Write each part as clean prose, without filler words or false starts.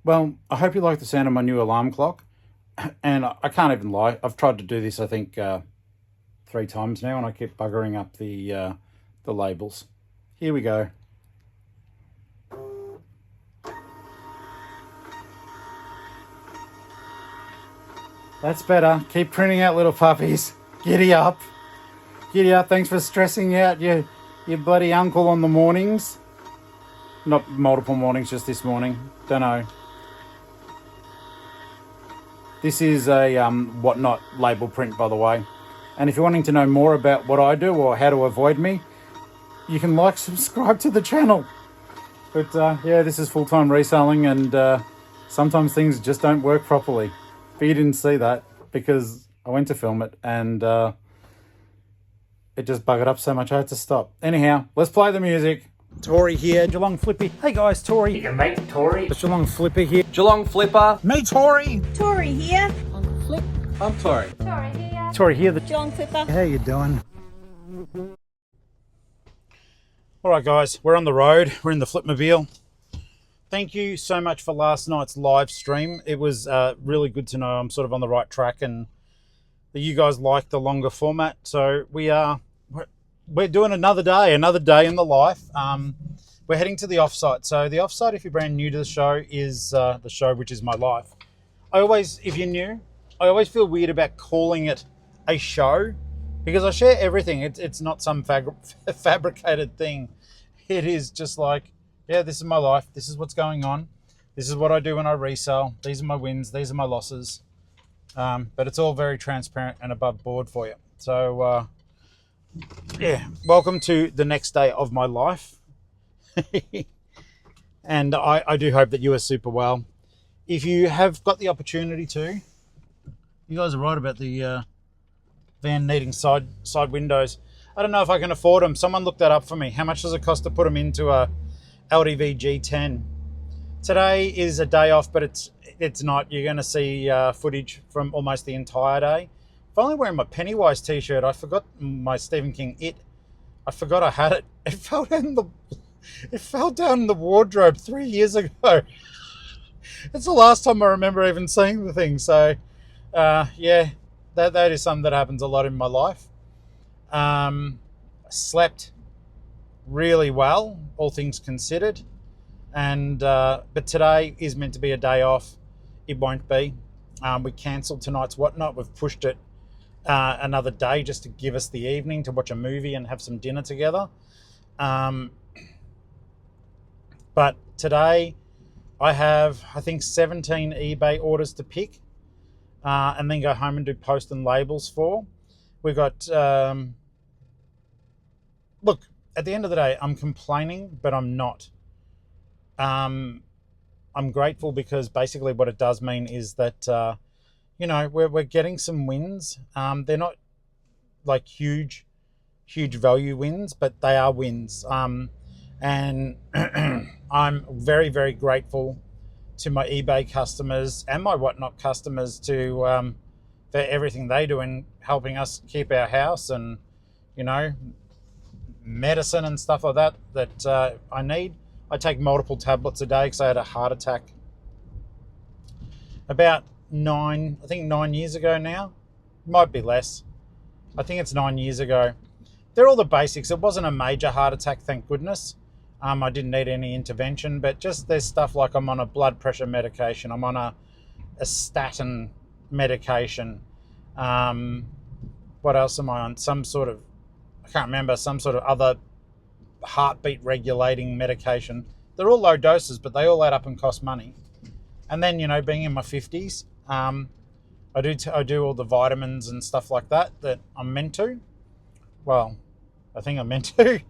Well, I hope you like the sound of my new alarm clock. And I can't even lie. I've tried to do this, I think, 3 times now, and I keep buggering up the labels. Here we go. That's better. Keep printing out little puppies. Giddy up. Giddy up. Thanks for stressing out your bloody uncle on the mornings. Not multiple mornings, just this morning. Don't know. This is a Whatnot label print, by the way. And if you're wanting to know more about what I do or how to avoid me, you can subscribe to the channel. But yeah, this is full-time reselling, and sometimes things just don't work properly. But you didn't see that because I went to film it, and it just buggered up so much I had to stop. Anyhow, let's play the music. Tori here, Geelong-Flipper. Hey guys, Tori. Your mate Tori. It's Geelong-Flipper here. Geelong-Flipper. Me, Tori. Tori here. Uncle Flip. I'm Tori. Tori here. Tori here. The Geelong-Flipper. How you doing? All right, guys, we're on the road. We're in the Flipmobile. Thank you so much for last night's live stream. It was really good to know I'm sort of on the right track and that you guys like the longer format. So we're doing another day in the life. We're heading to the offsite. So the offsite, if you're brand new to the show, is the show which is my life. If you're new, I always feel weird about calling it a show because I share everything. It's not some fabricated thing. It is just like, yeah, this is my life. This is what's going on. This is what I do when I resell. These are my wins. These are my losses. But it's all very transparent and above board for you. So, yeah, welcome to the next day of my life. And I do hope that you are super well. If you have got the opportunity to, you guys are right about the van needing side windows. I don't know if I can afford them. Someone looked that up for me. How much does it cost to put them into a LDV G10? Today is a day off, but it's not. You're going to see footage from almost the entire day. I'm only wearing my Pennywise t-shirt. I forgot my Stephen King I forgot I had it. It fell down in the wardrobe 3 years ago. It's the last time I remember even seeing the thing. So, yeah, that is something that happens a lot in my life. Slept really well, all things considered. And but today is meant to be a day off. It won't be. We cancelled tonight's Whatnot. We've pushed it another day just to give us the evening to watch a movie and have some dinner together. But today I have, I think, 17 eBay orders to pick and then go home and do post and labels for. We've got, look, at the end of the day, I'm complaining, but I'm not. I'm grateful because basically what it does mean is that, you know, we're getting some wins. They're not like huge value wins, but they are wins. And I'm very, very grateful to my eBay customers and my Whatnot customers for everything they do in helping us keep our house and, you know, medicine and stuff like that I need. I take multiple tablets a day because I had a heart attack about 9 years ago now. Might be less. I think it's 9 years ago. They're all the basics. It wasn't a major heart attack, thank goodness. I didn't need any intervention, but just there's stuff like I'm on a blood pressure medication. I'm on a statin medication. What else am I on? Some sort of other heartbeat regulating medication. They're all low doses, but they all add up and cost money. And then, you know, being in my 50s, I do all the vitamins and stuff like that I'm meant to. Well, I think I'm meant to.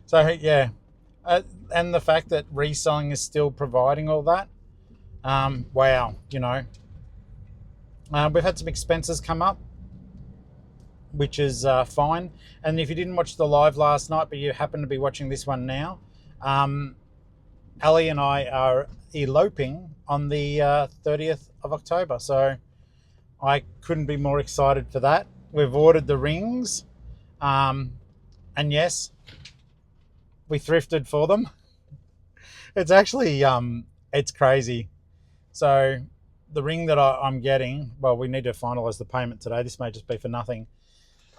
So, yeah. And the fact that reselling is still providing all that, wow, you know. We've had some expenses come up, which is fine. And if you didn't watch the live last night, but you happen to be watching this one now, Ali and I are eloping on the 30th of October. So I couldn't be more excited for that. We've ordered the rings. And yes, we thrifted for them. It's actually, it's crazy. So the ring that I'm getting, well, we need to finalise the payment today. This may just be for nothing.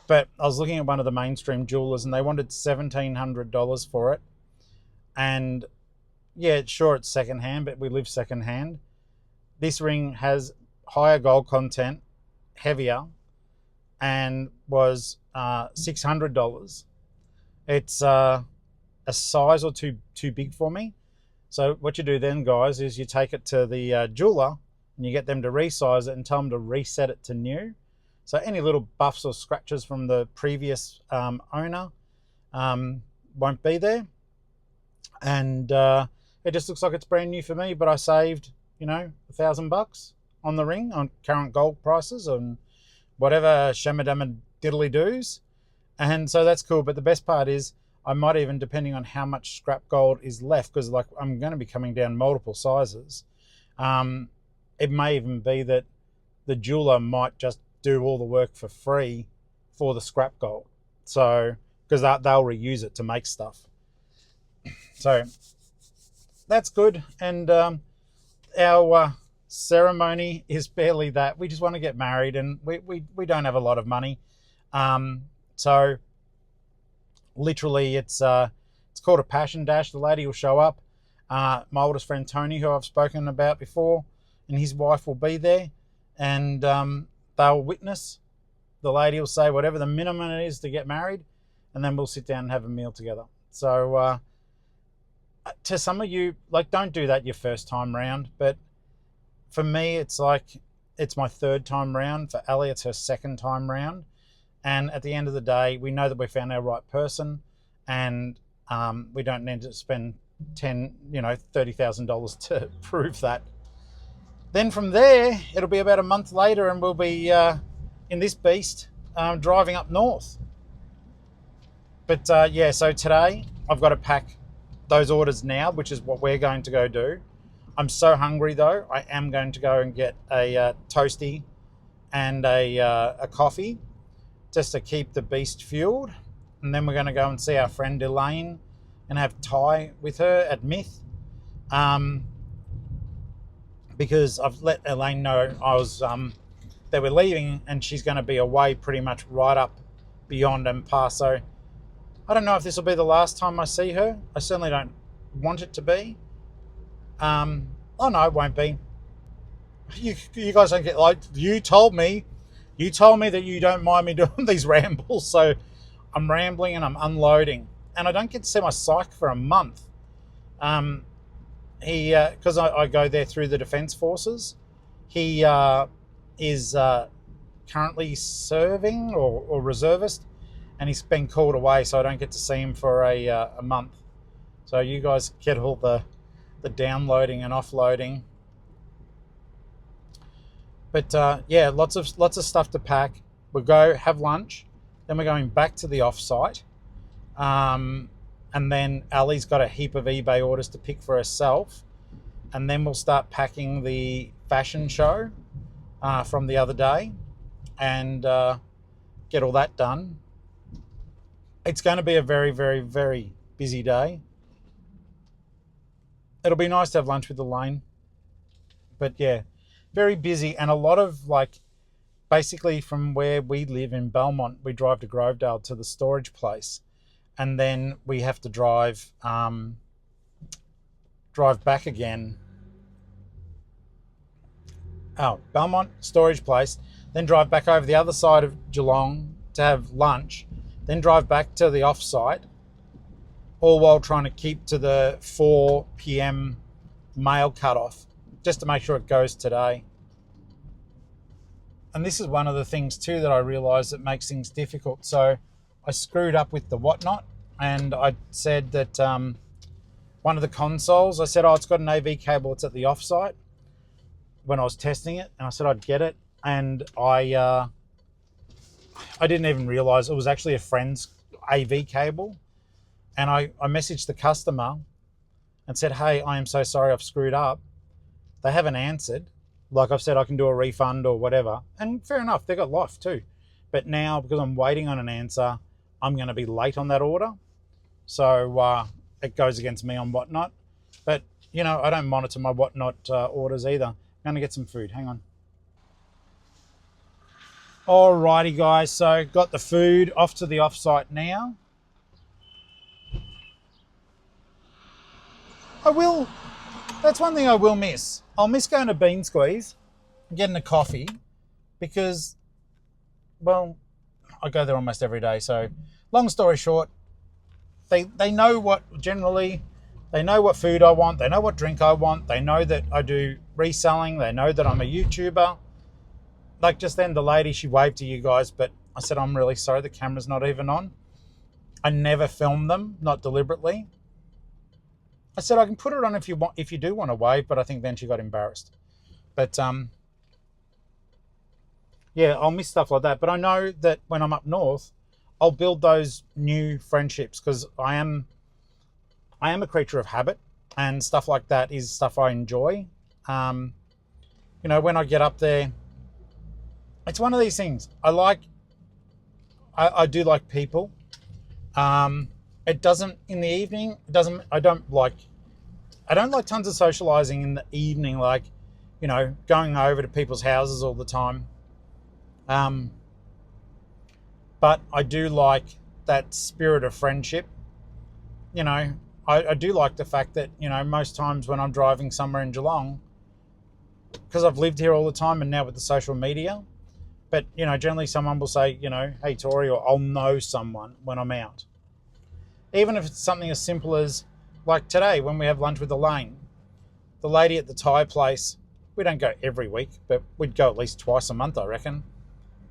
But I was looking at one of the mainstream jewelers and they wanted $1,700 for it. And yeah, sure, it's secondhand, but we live secondhand. This ring has higher gold content, heavier, and was $600. It's a size or two too big for me. So what you do then, guys, is you take it to the jeweler and you get them to resize it and tell them to reset it to new. So any little buffs or scratches from the previous owner won't be there. And it just looks like it's brand new for me, but I saved, $1,000 on the ring on current gold prices and whatever shamadama diddly doos. And so that's cool. But the best part is I might even, depending on how much scrap gold is left, because like I'm going to be coming down multiple sizes, it may even be that the jeweler might just do all the work for free for the scrap gold. So, because they'll reuse it to make stuff. So that's good. And our ceremony is barely that. We just want to get married and we don't have a lot of money. So literally it's called a passion dash. The lady will show up. My oldest friend Tony, who I've spoken about before, and his wife will be there, and they'll witness. The lady will say whatever the minimum it is to get married, and then we'll sit down and have a meal together. So to some of you, like, don't do that your first time round, but for me it's like it's my third time round. For Ali, it's her second time round. And at the end of the day, we know that we found our right person, and we don't need to spend $30,000 to prove that. Then from there, it'll be about a month later, and we'll be in this beast driving up north. But yeah, so today I've got to pack those orders now, which is what we're going to go do. I'm so hungry though. I am going to go and get a toasty and a coffee, just to keep the beast fueled. And then we're going to go and see our friend Elaine and have Thai with her at Myth. Because I've let Elaine know that we're leaving, and she's going to be away pretty much right up beyond and past. So I don't know if this will be the last time I see her. I certainly don't want it to be. Oh no, it won't be. You guys don't get, like, you told me that you don't mind me doing these rambles, so I'm rambling and I'm unloading, and I don't get to see my psych for a month. Because I go there through the Defence Forces. He is currently serving or reservist, and he's been called away, so I don't get to see him for a month. So you guys get all the downloading and offloading. But yeah, lots of stuff to pack. We'll go have lunch, then we're going back to the offsite, and then Ali's got a heap of eBay orders to pick for herself, and then we'll start packing the fashion show from the other day, and get all that done. It's going to be a very, very, very busy day. It'll be nice to have lunch with Elaine, but yeah, very busy. And a lot of, like, basically from where we live in Belmont, we drive to Grovedale to the storage place, and then we have to drive back again. Belmont storage place, then drive back over the other side of Geelong to have lunch, then drive back to the offsite, all while trying to keep to the 4 p.m. mail cutoff, just to make sure it goes today. And this is one of the things too that I realised that makes things difficult. So I screwed up with the whatnot, and I said that one of the consoles, I said, it's got an AV cable, it's at the offsite, when I was testing it, and I said I'd get it, and I didn't even realise it was actually a friend's AV cable. And I messaged the customer and said, hey, I am so sorry, I've screwed up. They haven't answered. Like I've said, I can do a refund or whatever. And fair enough, they've got life too. But now, because I'm waiting on an answer, I'm going to be late on that order. So it goes against me on whatnot. But, you know, I don't monitor my whatnot orders either. I'm going to get some food. Hang on. Alrighty, guys. So got the food off to the offsite now. That's one thing I will miss. I'll miss going to Bean Squeeze and getting a coffee because, well, I go there almost every day. So long story short, they know what generally, they know what food I want. They know what drink I want. They know that I do reselling. They know that I'm a YouTuber. Like just then the lady, she waved to you guys, but I said, I'm really sorry. The camera's not even on. I never film them, not deliberately. I said, I can put it on if you want, if you do want to wave, but I think then she got embarrassed. But yeah, I'll miss stuff like that. But I know that when I'm up north, I'll build those new friendships because I am a creature of habit, and stuff like that is stuff I enjoy. You know, when I get up there, it's one of these things. I do like people. It doesn't in the evening. It doesn't. I don't like tons of socializing in the evening. Like, you know, going over to people's houses all the time. But I do like that spirit of friendship. You know, I do like the fact that, you know, most times when I'm driving somewhere in Geelong, because I've lived here all the time and now with the social media, but, you know, generally someone will say, you know, hey, Tori, or I'll know someone when I'm out. Even if it's something as simple as, like today when we have lunch with Elaine, the lady at the Thai place, we don't go every week, but we'd go at least twice a month, I reckon.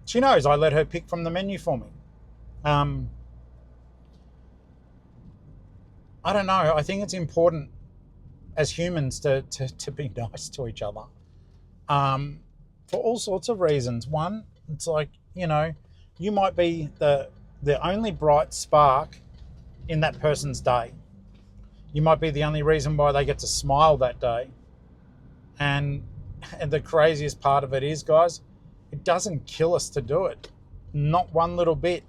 She knows I let her pick from the menu for me. I don't know. I think it's important as humans to be nice to each other. For all sorts of reasons. One, it's like, you know, you might be the only bright spark in that person's day. You might be the only reason why they get to smile that day. And the craziest part of it is, guys, it doesn't kill us to do it. Not one little bit.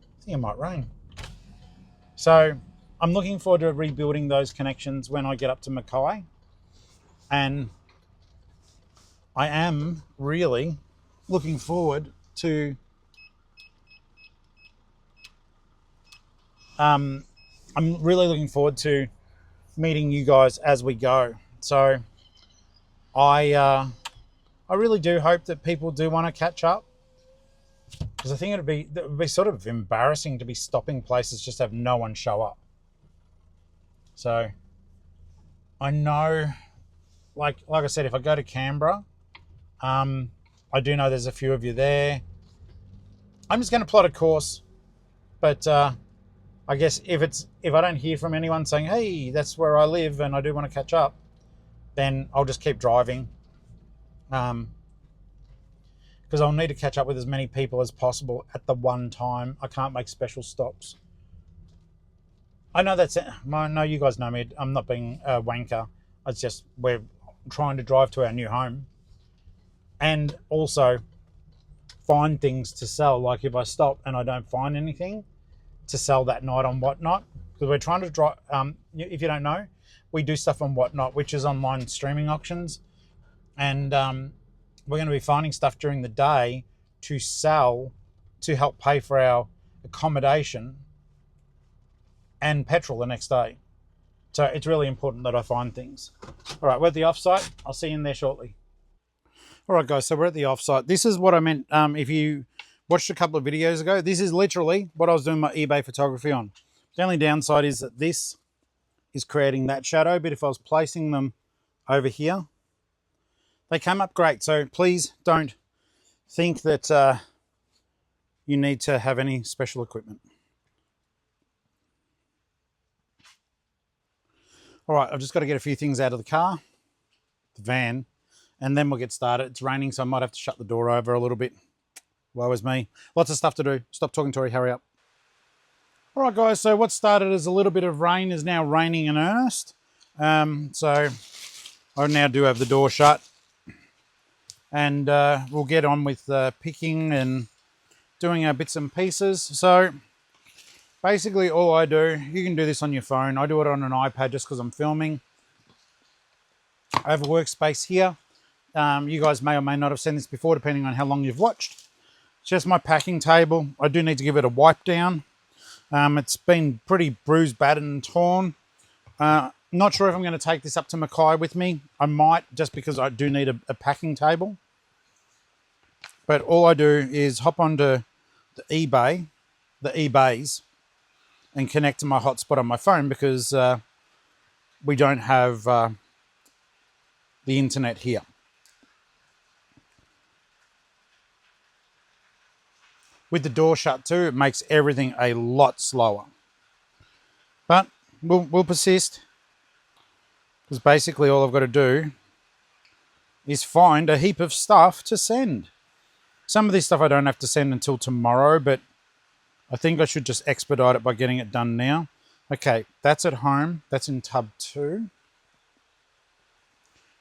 I think it might rain. So I'm looking forward to rebuilding those connections when I get up to Mackay. And I am really looking forward to I'm really looking forward to meeting you guys as we go. So I really do hope that people do want to catch up, because I think it would be sort of embarrassing to be stopping places just to have no one show up. So I know, like I said, if I go to Canberra, I do know there's a few of you there. I'm just going to plot a course, but I guess if I don't hear from anyone saying, hey, that's where I live and I do want to catch up, then I'll just keep driving. Because I'll need to catch up with as many people as possible at the one time. I can't make special stops. I know no, you guys know me. I'm not being a wanker. It's just we're trying to drive to our new home and also find things to sell. Like if I stop and I don't find anything to sell that night on Whatnot, because we're trying to drive, if you don't know, we do stuff on Whatnot, which is online streaming auctions. And we're going to be finding stuff during the day to sell to help pay for our accommodation and petrol the next day. So it's really important that I find things. All right, we're at the offsite. I'll see you in there shortly. All right, guys, so we're at the offsite. This is what I meant. If you watched a couple of videos ago, this is literally what I was doing my eBay photography on. The only downside is that this is creating that shadow, but if I was placing them over here, they came up great. So please don't think that you need to have any special equipment. All right, I've just got to get a few things out of the car, the van, and then we'll get started. It's raining, so I might have to shut the door over a little bit. Woe is me. Lots of stuff to do. Stop talking, Tori, hurry up. All right, guys, so what started as a little bit of rain is now raining in earnest. So I now do have the door shut. And we'll get on with picking and doing our bits and pieces. So basically all I do, you can do this on your phone. I do it on an iPad just because I'm filming. I have a workspace here. You guys may or may not have seen this before, depending on how long you've watched. It's just my packing table. I do need to give it a wipe down. It's been pretty bruised, battered, and torn. Not sure if I'm going to take this up to Mackay with me. I might, just because I do need a packing table. But all I do is hop onto the eBays, and connect to my hotspot on my phone because we don't have the internet here. With the door shut too, it makes everything a lot slower. But we'll persist, because basically all I've got to do is find a heap of stuff to send. Some of this stuff I don't have to send until tomorrow, but I think I should just expedite it by getting it done now. Okay, that's at home. That's in tub 2.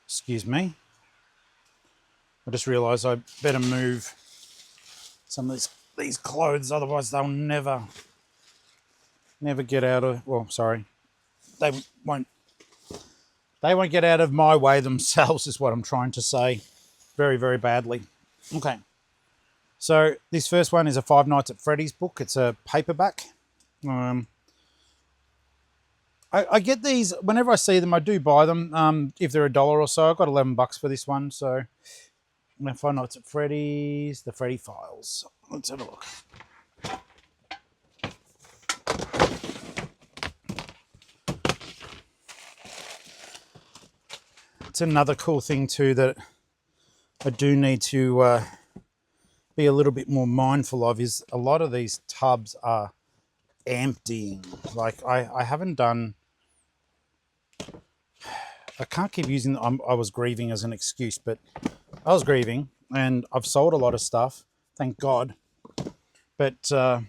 Excuse me. I just realised I better move some of these clothes, otherwise they'll never get out of, well, sorry. They won't get out of my way themselves, is what I'm trying to say. Very, very badly. Okay. So this first one is a Five Nights at Freddy's book. It's a paperback. I get these whenever I see them. I do buy them if they're $1 or so. I got $11 for this one. So Five Nights at Freddy's, the Freddy Files. Let's have a look. It's another cool thing too that I do need to be a little bit more mindful of is a lot of these tubs are emptying. Like I haven't done, I can't keep using I was grieving as an excuse, but I was grieving and I've sold a lot of stuff, thank God, but I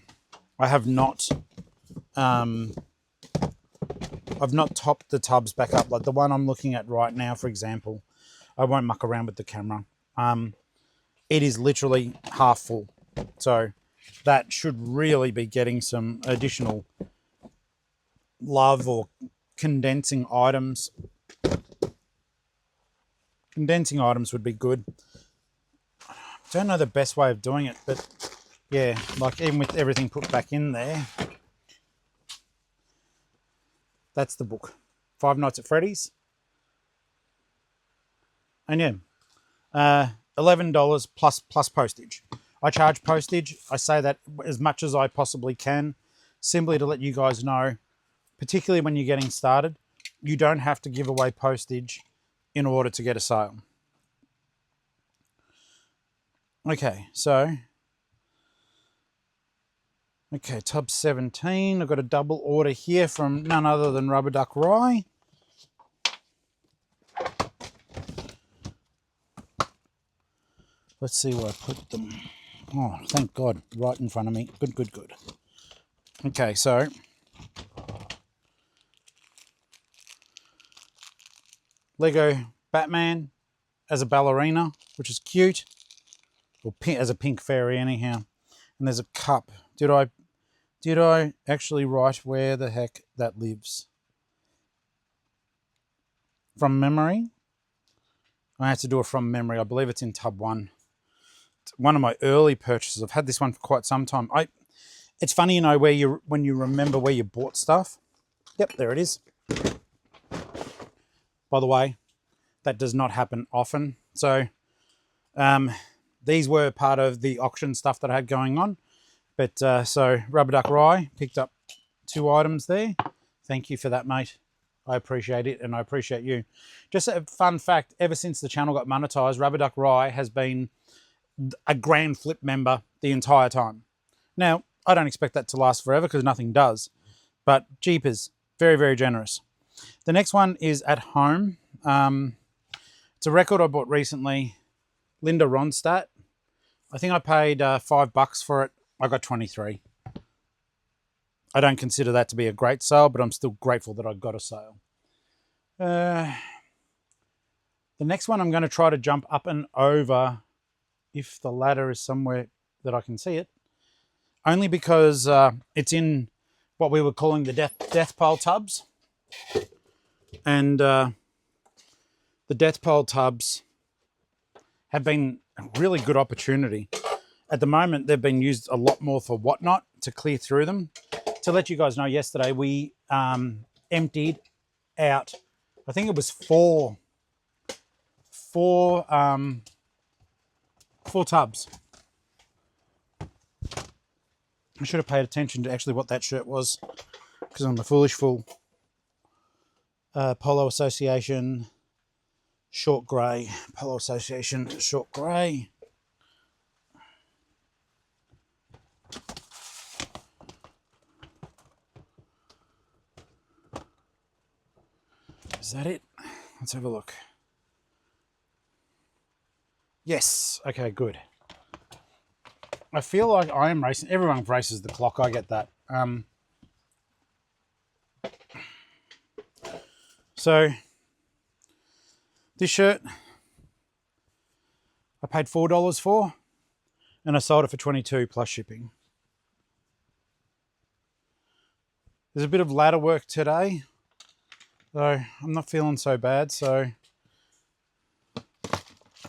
have not I've not topped the tubs back up. Like the one I'm looking at right now, for example, I won't muck around with the camera. It is literally half full. So that should really be getting some additional love or condensing items. Condensing items would be good. I don't know the best way of doing it, but yeah, like even with everything put back in there. That's the book. Five Nights at Freddy's. And yeah, $11 plus postage. I charge postage. I say that as much as I possibly can, simply to let you guys know, particularly when you're getting started, you don't have to give away postage in order to get a sale. Okay, so tub 17. I've got a double order here from none other than Rubber Duck Rye. Let's see where I put them. Oh, thank God, right in front of me. Good. Okay, so Lego Batman as a ballerina, which is cute. Or as a pink fairy anyhow. And there's a cup. Did I actually write where the heck that lives? From memory? I had to do it from memory. I believe it's in tub 1. It's one of my early purchases. I've had this one for quite some time. It's funny, when you remember where you bought stuff. Yep, there it is. By the way, that does not happen often. So these were part of the auction stuff that I had going on. But so Rubber Duck Rye picked up 2 items there. Thank you for that, mate. I appreciate it, and I appreciate you. Just a fun fact, ever since the channel got monetized, Rubber Duck Rye has been a Grand Flip member the entire time. Now, I don't expect that to last forever because nothing does. But jeepers, very, very generous. The next one is at home. It's a record I bought recently. Linda Ronstadt. I think I paid $5 for it. I got 23. I don't consider that to be a great sale, but I'm still grateful that I got a sale. The next one I'm going to try to jump up and over if the ladder is somewhere that I can see it. Only because it's in what we were calling the death pile tubs. And the death pile tubs have been a really good opportunity. At the moment, they've been used a lot more for whatnot to clear through them. To let you guys know, yesterday we emptied out, I think it was four tubs. I should have paid attention to actually what that shirt was, because I'm a foolish fool. Polo Association, short grey. Polo Association, short grey. Is that it? Let's have a look. Yes. Okay, good. I feel like I am racing. Everyone races the clock. I get that. So this shirt I paid $4 for, and I sold it for $22 plus shipping. There's a bit of ladder work today, though I'm not feeling so bad, so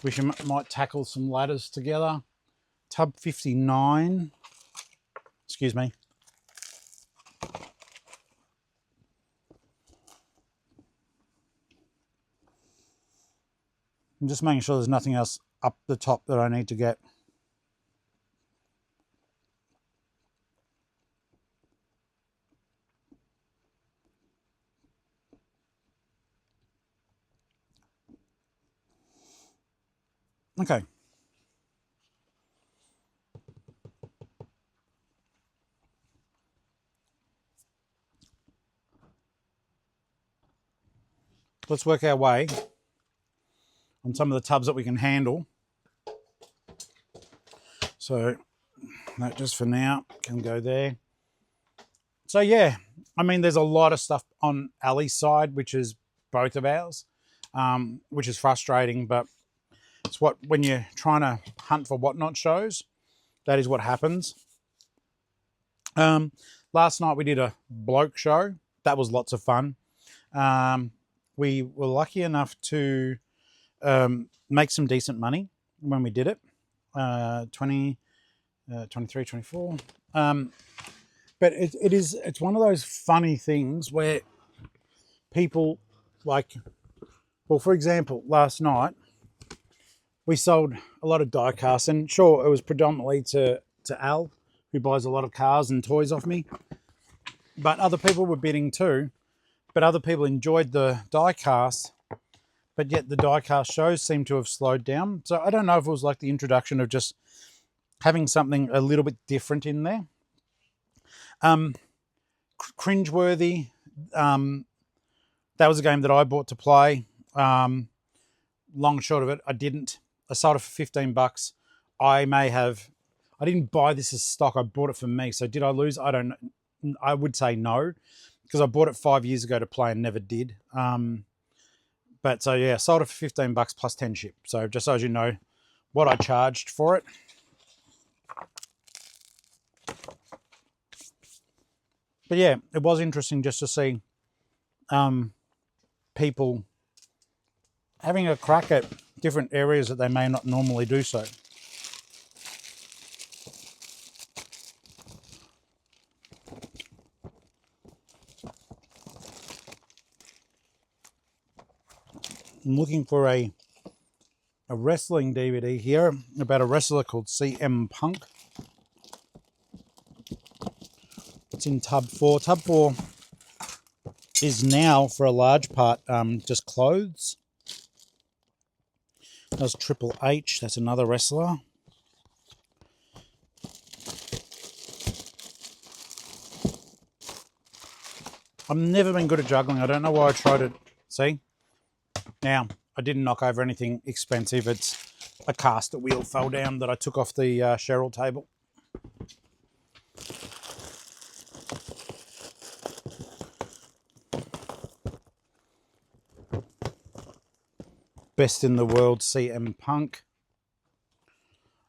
we might tackle some ladders together. Tub 59. Excuse me. I'm just making sure there's nothing else up the top that I need to get. Okay. Let's work our way on some of the tubs that we can handle. So that just for now can go there. So yeah, I mean, there's a lot of stuff on Ali's side, which is both of ours, which is frustrating, but it's what, when you're trying to hunt for whatnot shows, that is what happens. Last night we did a bloke show. That was lots of fun. We were lucky enough to make some decent money when we did it. 23, 24. But it's one of those funny things where people, like, well, for example, last night we sold a lot of die casts, and sure, it was predominantly to Al, who buys a lot of cars and toys off me, but other people were bidding too. But other people enjoyed the die cast, but yet the die cast shows seem to have slowed down. So I don't know if it was like the introduction of just having something a little bit different in there. Cringeworthy. That was a game that I bought to play. Long and short of it, I sold it for $15. I didn't buy this as stock. I bought it for me. So did I lose? I don't know. I would say no, because I bought it 5 years ago to play and never did. But so yeah, sold it for $15 plus 10 ship. So just so as you know what I charged for it. But yeah, it was interesting just to see people having a crack at different areas that they may not normally do so. I'm looking for a wrestling DVD here about a wrestler called CM Punk. It's in tub 4. Tub 4 is now, for a large part, just clothes. That's Triple H. That's another wrestler. I've never been good at juggling. I don't know why I tried it. See? Now, I didn't knock over anything expensive. It's a caster wheel fell down that I took off the Cheryl table. Best in the world, CM Punk.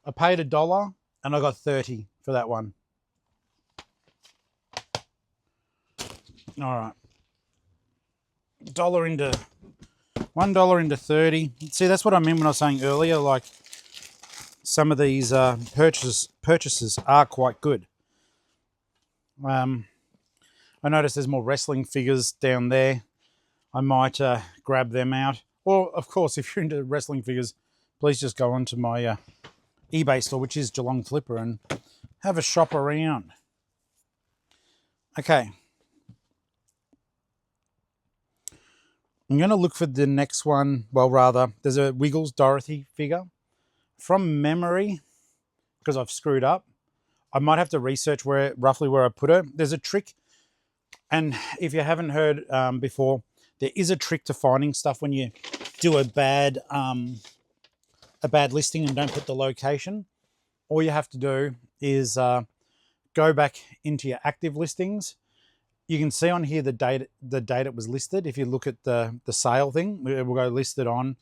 I paid $1 and I got 30 for that one. All right. $1 into $1 into 30. See, that's what I mean when I was saying earlier. Like some of these purchases are quite good. I noticed there's more wrestling figures down there. I might grab them out. Or, of course, if you're into wrestling figures, please just go onto my eBay store, which is Geelong-Flipper, and have a shop around. Okay. I'm going to look for the next one. Well, rather, there's a Wiggles Dorothy figure. From memory, because I've screwed up, I might have to research roughly where I put her. There's a trick, and if you haven't heard before, there is a trick to finding stuff when you do a bad listing and don't put the location. All you have to do is go back into your active listings. You can see on here the date it was listed. If you look at the sale thing, it will go listed on.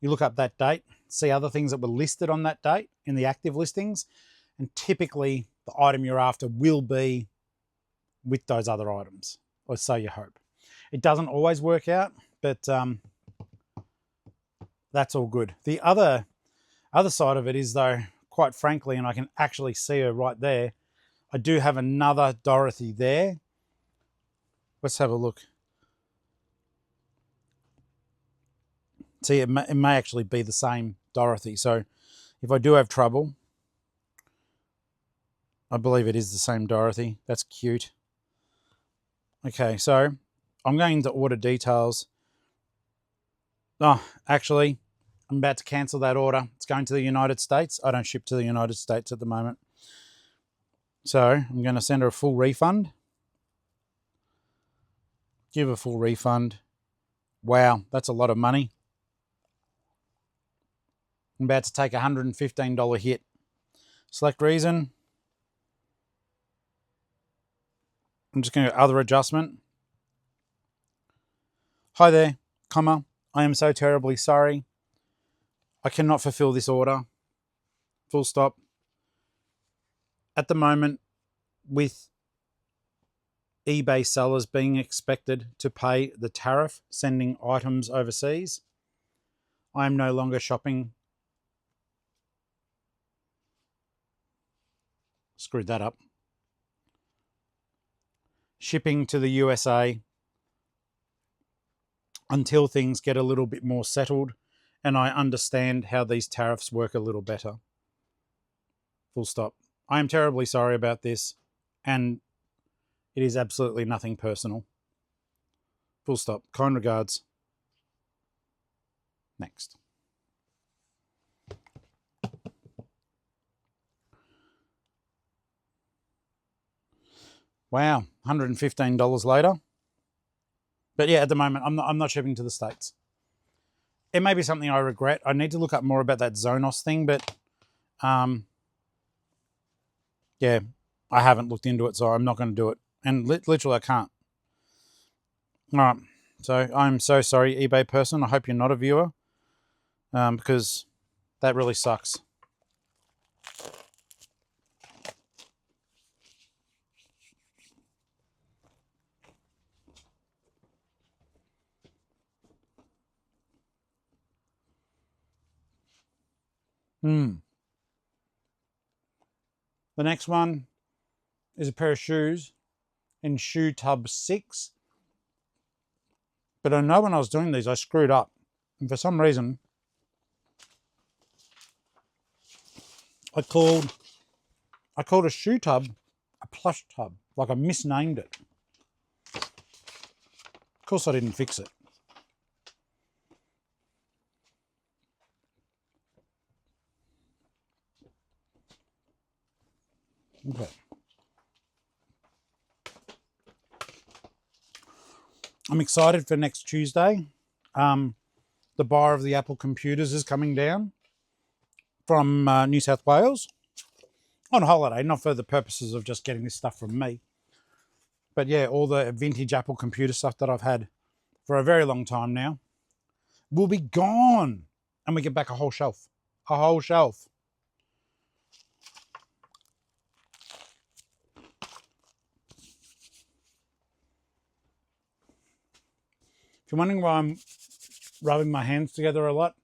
You look up that date, see other things that were listed on that date in the active listings, and typically the item you're after will be with those other items, or so you hope. It doesn't always work out, but that's all good. The other side of it is, though, quite frankly, and I can actually see her right there, I do have another Dorothy there. Let's have a look. See, it may actually be the same Dorothy. So if I do have trouble, I believe it is the same Dorothy. That's cute. Okay, so I'm going to order details. Oh, actually, I'm about to cancel that order. It's going to the United States. I don't ship to the United States at the moment. So I'm going to send her a full refund. Give a full refund. Wow, that's a lot of money. I'm about to take a $115 hit. Select reason. I'm just going to go other adjustment. Hi there, comma. I am so terribly sorry. I cannot fulfill this order. Full stop. At the moment, with eBay sellers being expected to pay the tariff sending items overseas, I am no longer shopping. Screwed that up. Shipping to the USA until things get a little bit more settled and I understand how these tariffs work a little better. Full stop. I am terribly sorry about this, and it is absolutely nothing personal. Full stop. Kind regards. Next. Wow, $115 later. But yeah, at the moment, I'm not shipping to the States. It may be something I regret. I need to look up more about that Zonos thing, but yeah, I haven't looked into it, so I'm not going to do it. And literally, I can't. All right, so I'm so sorry, eBay person. I hope you're not a viewer, because that really sucks. The next one is a pair of shoes in shoe tub 6. But I know when I was doing these, I screwed up. And for some reason, I called a shoe tub a plush tub. Like I misnamed it. Of course I didn't fix it. Okay. I'm excited for next Tuesday. The buyer of the Apple computers is coming down from New South Wales on holiday, not for the purposes of just getting this stuff from me. But yeah, all the vintage Apple computer stuff that I've had for a very long time now will be gone. And we get back a whole shelf. A whole shelf. If you're wondering why I'm rubbing my hands together a lot,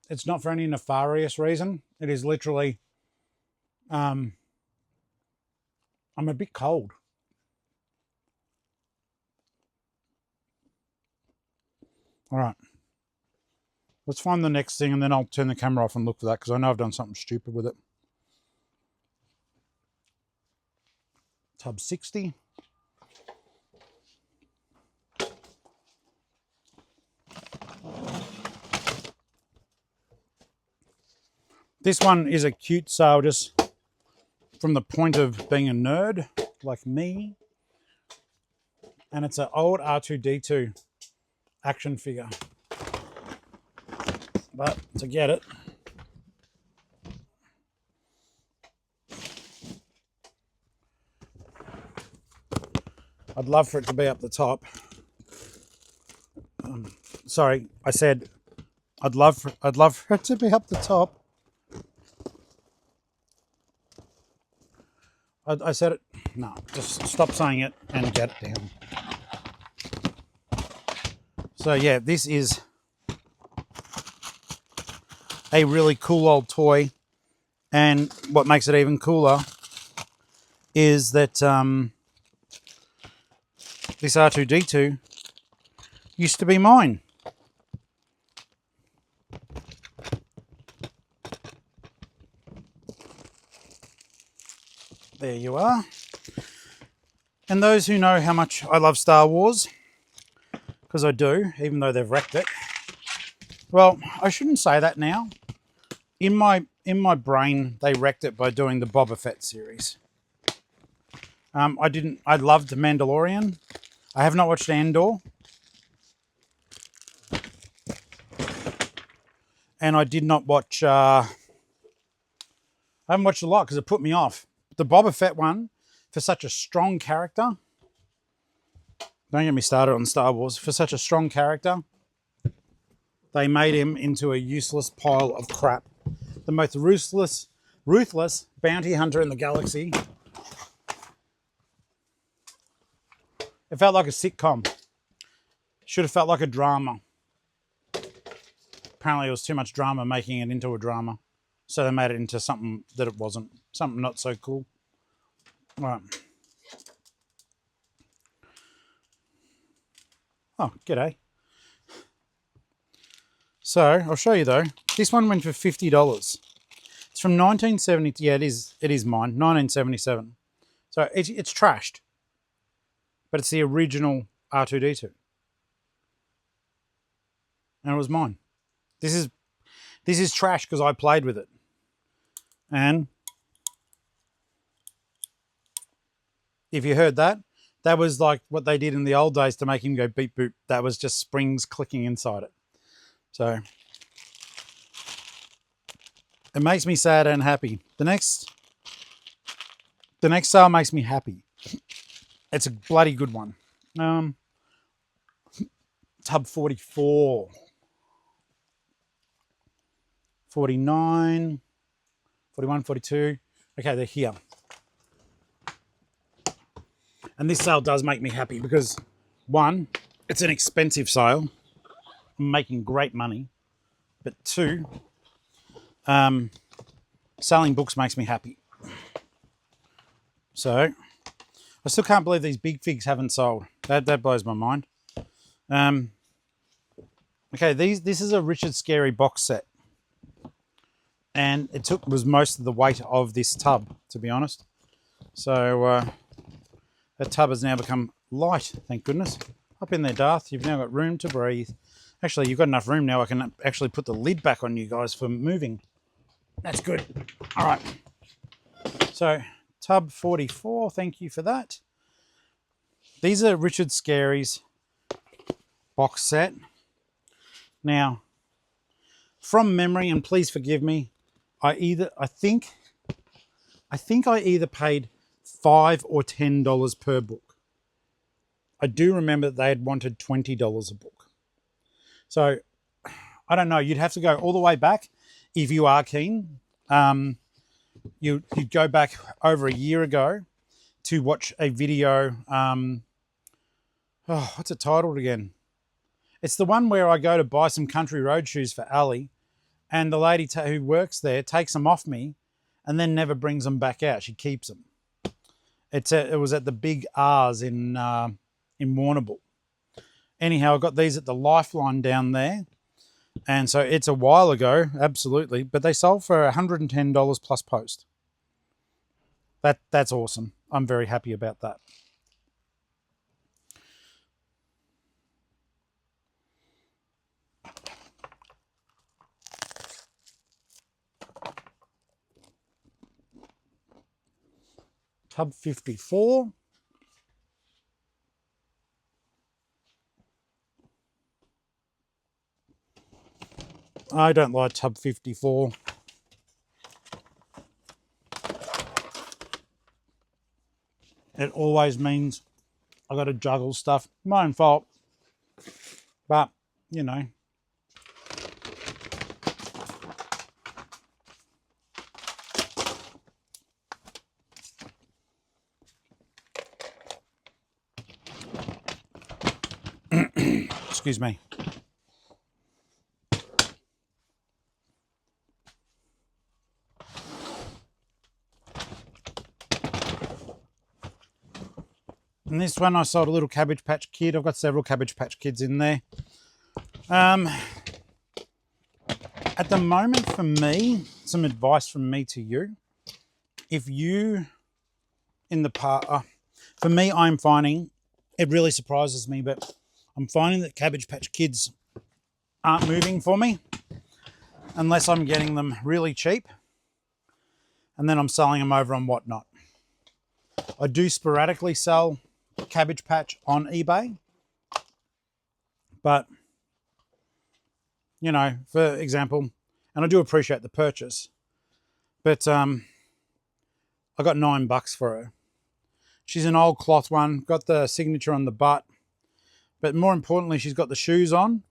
it's not for any nefarious reason. It is literally, I'm a bit cold. All right. Let's find the next thing and then I'll turn the camera off and look for that because I know I've done something stupid with it. Tub 60. This one is a cute sale just from the point of being a nerd like me. And it's an old R2-D2 action figure. But to get it, I'd love for it to be up the top. Sorry, I said I'd love for it to be up the top. I said it. No, just stop saying it and get it down. So yeah, this is a really cool old toy, and what makes it even cooler is that this R2-D2 used to be mine. There you are. And those who know how much I love Star Wars, because I do, even though they've wrecked it. Well, I shouldn't say that now. In my brain, they wrecked it by doing the Boba Fett series. I loved Mandalorian. I have not watched Andor. And I did not watch, I haven't watched a lot because it put me off. The Boba Fett one, for such a strong character, don't get me started on Star Wars, for such a strong character, they made him into a useless pile of crap. The most ruthless bounty hunter in the galaxy. It felt like a sitcom. Should have felt like a drama. Apparently it was too much drama making it into a drama. So they made it into something that it wasn't. Something not so cool. All right. Oh, g'day. So, I'll show you though. This one went for $50. It's from 1970. Yeah, it is mine. 1977. So, it's trashed. But it's the original R2-D2. And it was mine. This is trash because I played with it. And if you heard that, that was like what they did in the old days to make him go beep boop. That was just springs clicking inside it. So it makes me sad and happy. The next sale makes me happy. It's a bloody good one. Tub 44, 49, 41, 42. Okay, they're here. And this sale does make me happy because, one, it's an expensive sale. I'm making great money. But two, selling books makes me happy. So, I still can't believe these big figs haven't sold. That blows my mind. Okay, this is a Richard Scarey box set. And it was most of the weight of this tub, to be honest. So, that tub has now become light, thank goodness. Up in there, Darth. You've now got room to breathe. Actually, you've got enough room now. I can actually put the lid back on you guys for moving. That's good. All right. So, tub 44. Thank you for that. These are Richard Scarey's box set. Now, from memory, and please forgive me, I think I either paid $5 or $10 per book. I do remember that they had wanted $20 a book. So, I don't know. You'd have to go all the way back if you are keen. You'd go back over a year ago to watch a video. What's it titled again? It's the one where I go to buy some country road shoes for Ali, and the lady who works there takes them off me and then never brings them back out. She keeps them. It was at the Big R's in Warrnambool. Anyhow, I got these at the Lifeline down there. And so it's a while ago, absolutely. But they sold for $110 plus post. That's awesome. I'm very happy about that. Tub 54. I don't like tub 54. It always means I got to juggle stuff. My own fault. But, you know. Excuse me. And this one I sold a little Cabbage Patch Kid. I've got several Cabbage Patch Kids in there. At the moment for me, some advice from me to you. If you, in the past, for me, I'm finding, it really surprises me, but I'm finding that Cabbage Patch Kids aren't moving for me unless I'm getting them really cheap and then I'm selling them over on Whatnot. I do sporadically sell Cabbage Patch on eBay, but you know, for example, and I do appreciate the purchase, but I got $9 for her. She's an old cloth one, got the signature on the butt, but more importantly, she's got the shoes on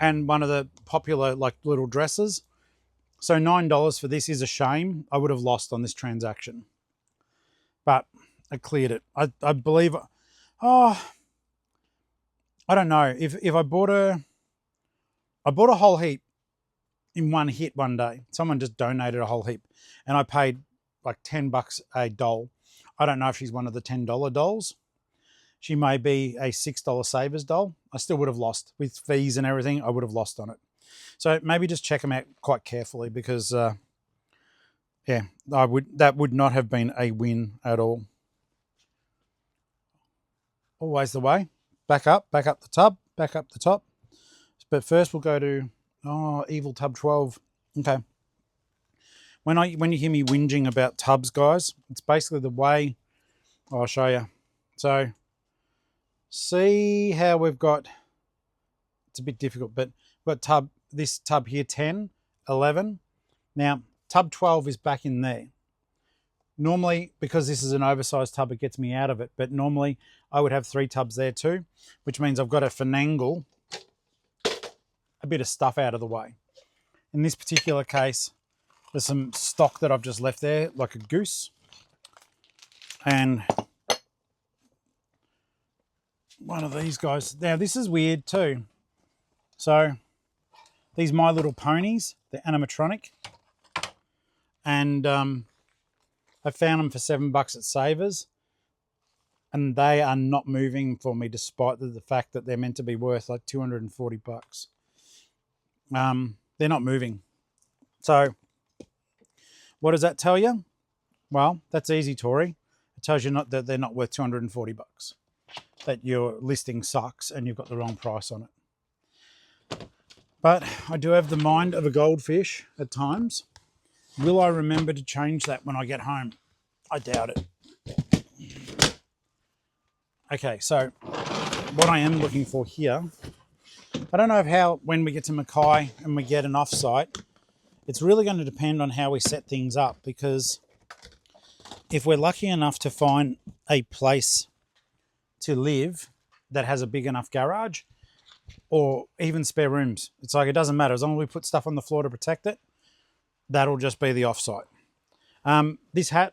and one of the popular like little dresses. So $9 for this is a shame. I would have lost on this transaction, but I cleared it. I believe, I don't know. If I bought a whole heap in one hit one day. Someone just donated a whole heap and I paid like $10 a doll. I don't know if she's one of the $10 dolls. She may be a $6 savers doll. I still would have lost with fees and everything. I would have lost on it. So maybe just check them out quite carefully because, yeah, that would not have been a win at all. Always the way. Back up the tub, back up the top. But first we'll go to, Evil Tub 12. Okay. When you hear me whinging about tubs, guys, it's basically the way, I'll show you. So see how we've got, it's a bit difficult, but we've got this tub here, 10, 11. Now, tub 12 is back in there. Normally, because this is an oversized tub, it gets me out of it. But normally, I would have 3 tubs there too, which means I've got to finagle a bit of stuff out of the way. In this particular case, there's some stock that I've just left there, like a goose. And one of these guys. Now, this is weird too. So, these My Little Ponies, they're animatronic. And I found them for $7 at Savers. And they are not moving for me despite the fact that they're meant to be worth like $240. They're not moving. So, what does that tell you? Well, that's easy, Tori. It tells you that they're not worth $240. That your listing sucks and you've got the wrong price on it. But I do have the mind of a goldfish at times. Will I remember to change that when I get home? I doubt it. Okay, so what I am looking for here, I don't know how when we get to Mackay and we get an offsite, it's really going to depend on how we set things up, because if we're lucky enough to find a place to live that has a big enough garage or even spare rooms, it's like it doesn't matter. As long as we put stuff on the floor to protect it, that'll just be the offsite. This hat,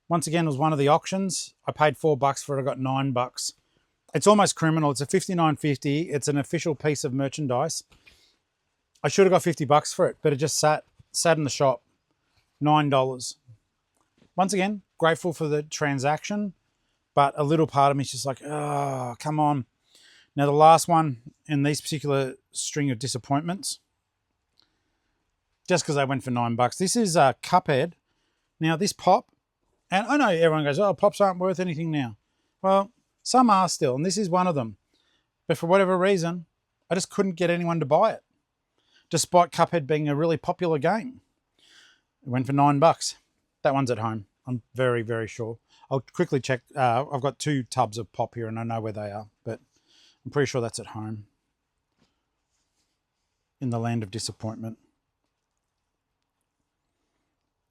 once again, was one of the auctions. I paid $4 for it. I got $9. It's almost criminal. It's a $59.50. It's an official piece of merchandise. I should have got $50 for it, but it just sat in the shop. $9. Once again, grateful for the transaction, but a little part of me is just like, oh, come on. Now, the last one in these particular string of disappointments, just because I went for $9. This is Cuphead. Now, this pop, and I know everyone goes, oh, pops aren't worth anything now. Well, some are still, and this is one of them. But for whatever reason, I just couldn't get anyone to buy it, despite Cuphead being a really popular game. It went for $9. That one's at home. I'm very, very sure. I'll quickly check. I've got 2 tubs of pop here, and I know where they are, but I'm pretty sure that's at home in the land of disappointment.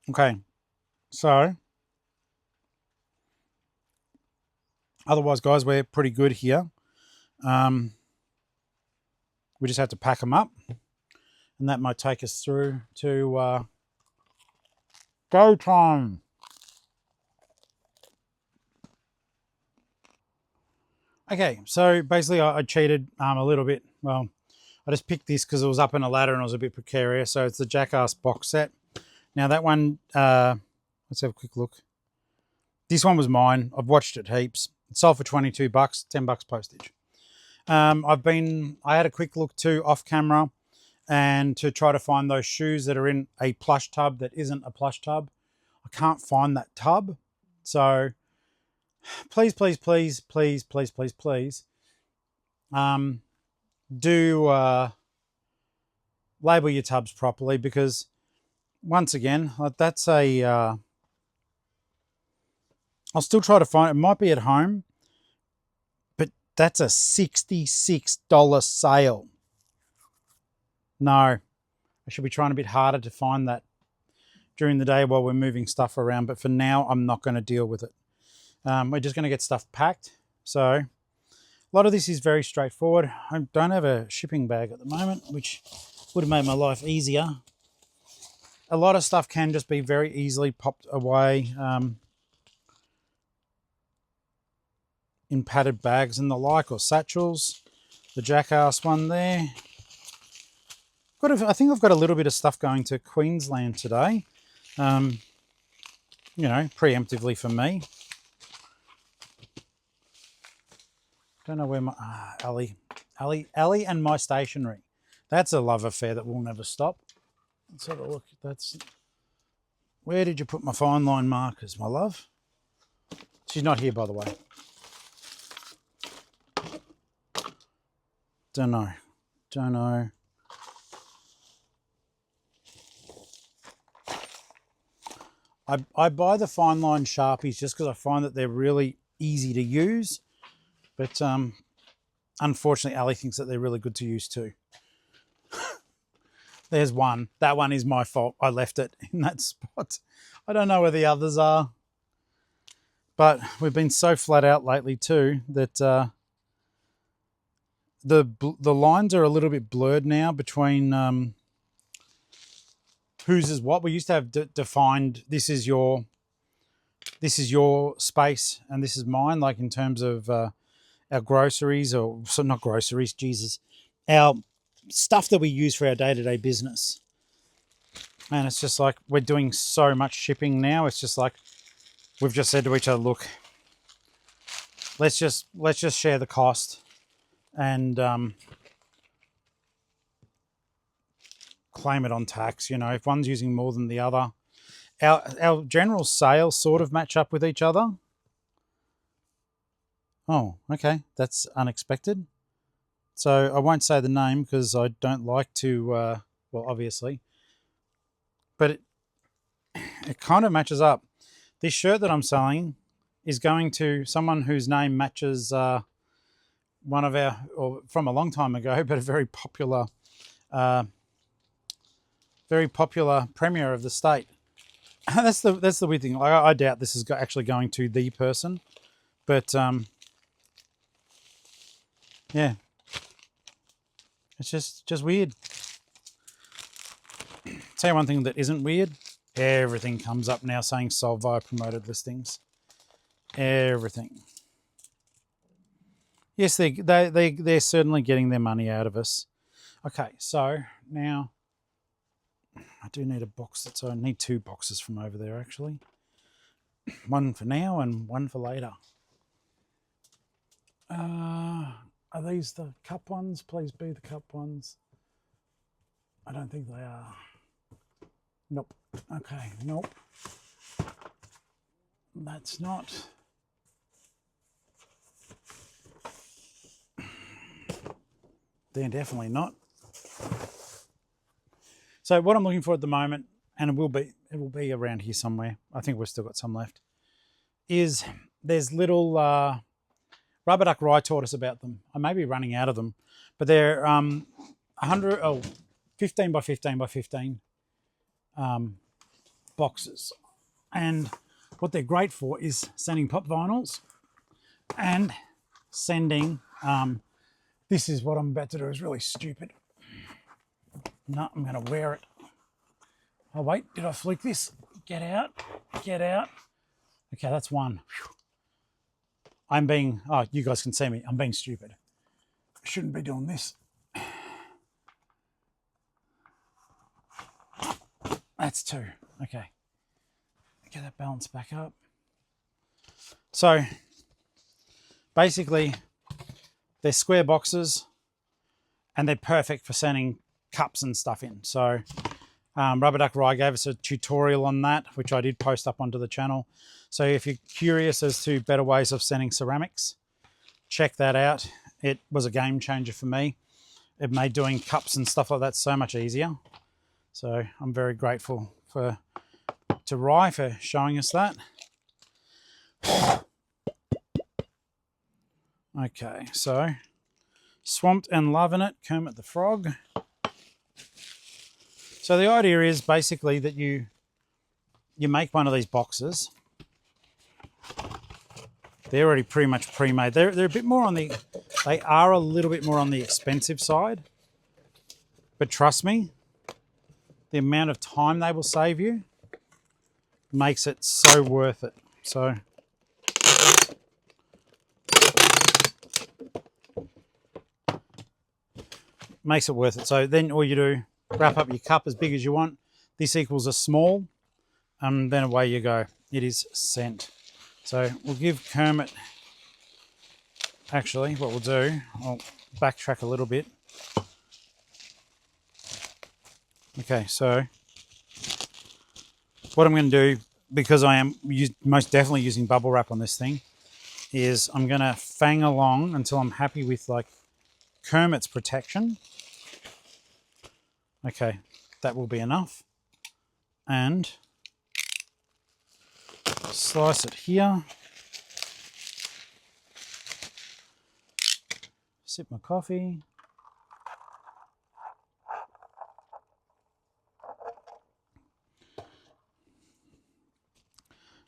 Okay, so otherwise, guys, we're pretty good here. We just have to pack them up, and that might take us through to go time. Okay, so basically I cheated a little bit. Well, I just picked this because it was up in a ladder and it was a bit precarious. So it's the Jackass box set. Now that one, let's have a quick look. This one was mine. I've watched it heaps. It sold for $22, $10 postage. I had a quick look too off camera and to try to find those shoes that are in a plush tub that isn't a plush tub. I can't find that tub. So please, please, please, please, please, please, please, do label your tubs properly, because once again, that's a, I'll still try to find it. It might be at home, but that's a $66 sale. No, I should be trying a bit harder to find that during the day while we're moving stuff around, but for now, I'm not going to deal with it. We're just going to get stuff packed. So a lot of this is very straightforward. I don't have a shipping bag at the moment, which would have made my life easier. A lot of stuff can just be very easily popped away in padded bags and the like, or satchels. The Jackass one there. I think I've got a little bit of stuff going to Queensland today. You know, preemptively for me. Don't know where my Ali and my stationery. That's a love affair that will never stop. Let's have a look. Where did you put my fine line markers, my love? She's not here, by the way. Don't know. I buy the fine line Sharpies just because I find that they're really easy to use. But unfortunately, Ali thinks that they're really good to use too. There's one. That one is my fault. I left it in that spot. I don't know where the others are. But we've been so flat out lately too that the lines are a little bit blurred now between whose is what. We used to have defined, this is your space and this is mine, like in terms of our groceries, or so not groceries, Jesus, our stuff that we use for our day-to-day business. And it's just like we're doing so much shipping now. It's just like we've just said to each other, look, let's just share the cost and claim it on tax. You know, if one's using more than the other, our general sales sort of match up with each other. Oh, okay, that's unexpected. So I won't say the name because I don't like to, well, obviously, but it kind of matches up. This shirt that I'm selling is going to someone whose name matches one of our, or from a long time ago, but a very popular premier of the state. That's the weird thing. I doubt this is actually going to the person, but yeah, it's just weird. Tell you one thing that isn't weird. Everything comes up now saying sold via promoted listings. Everything. Yes, they're certainly getting their money out of us. Okay, so now I do need a box. So I need 2 boxes from over there, actually. One for now and one for later. Are these the cup ones? Please be the cup ones. I don't think they are. Nope. Okay, nope. That's not. They're definitely not. So what I'm looking for at the moment, and it will be around here somewhere. I think we've still got some left. Is there's little rubber duck rye tortoise about them. I may be running out of them, but they're 15 by 15 by 15 boxes, and what they're great for is sending pop vinyls and sending. This is what I'm about to do is really stupid. No, I'm going to wear it. Oh wait, did I flick this? Get out, get out. Okay, that's one. I'm being, oh, you guys can see me. I'm being stupid. I shouldn't be doing this. That's 2. Okay. Get that balance back up. So, basically, they're square boxes and they're perfect for sending cups and stuff in. So, Rubber Duck Rye gave us a tutorial on that, which I did post up onto the channel. So if you're curious as to better ways of sending ceramics, check that out. It was a game changer for me. It made doing cups and stuff like that so much easier. So I'm very grateful to Rye for showing us that. Okay, so Swamped and Loving It, Kermit the Frog. So the idea is basically that you make one of these boxes. They're already pretty much pre-made. They're a bit more on the, they are a little bit more on the expensive side. But trust me, the amount of time they will save you makes it so worth it. So makes it worth it. So then all you do, wrap up your cup as big as you want. This equals a small, and then away you go. It is sent. So we'll give Kermit, actually what we'll do, I'll backtrack a little bit. Okay, so what I'm going to do, because I am most definitely using bubble wrap on this thing, is I'm going to fang along until I'm happy with like Kermit's protection. Okay, that will be enough. And slice it here. Sip my coffee.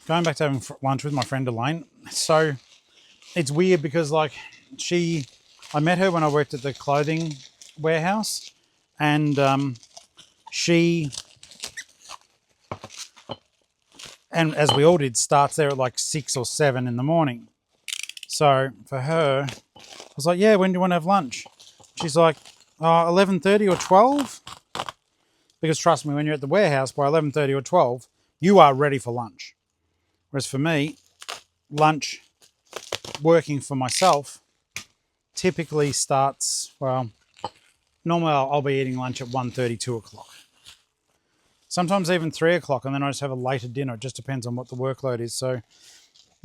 Going back to having lunch with my friend Elaine. So it's weird because like I met her when I worked at the clothing warehouse, and and as we all did, starts there at like 6 or 7 in the morning. So for her, I was like, yeah, when do you want to have lunch? She's like, 11:30 or 12. Because trust me, when you're at the warehouse by 11:30 or 12, you are ready for lunch. Whereas for me, lunch, working for myself, typically starts, well, normally I'll be eating lunch at 1:30, 2 o'clock. Sometimes even 3 o'clock, and then I just have a later dinner. It just depends on what the workload is. So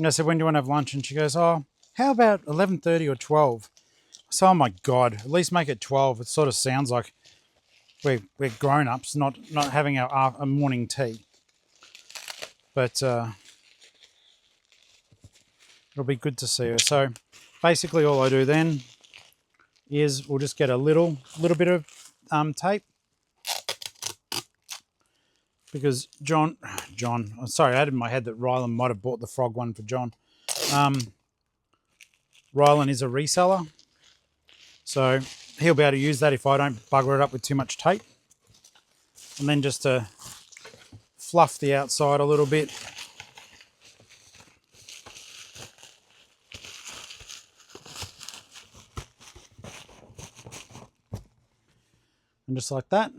I said, when do you want to have lunch? And she goes, oh, how about 11:30 or 12? I said, oh my God, at least make it 12. It sort of sounds like we're grown-ups, not having our morning tea. But it'll be good to see her. So basically all I do then is we'll just get a little bit of tape, because John, sorry, I had in my head that Rylan might have bought the frog one for John. Rylan is a reseller, so he'll be able to use that if I don't bugger it up with too much tape. And then just to fluff the outside a little bit. And just like that,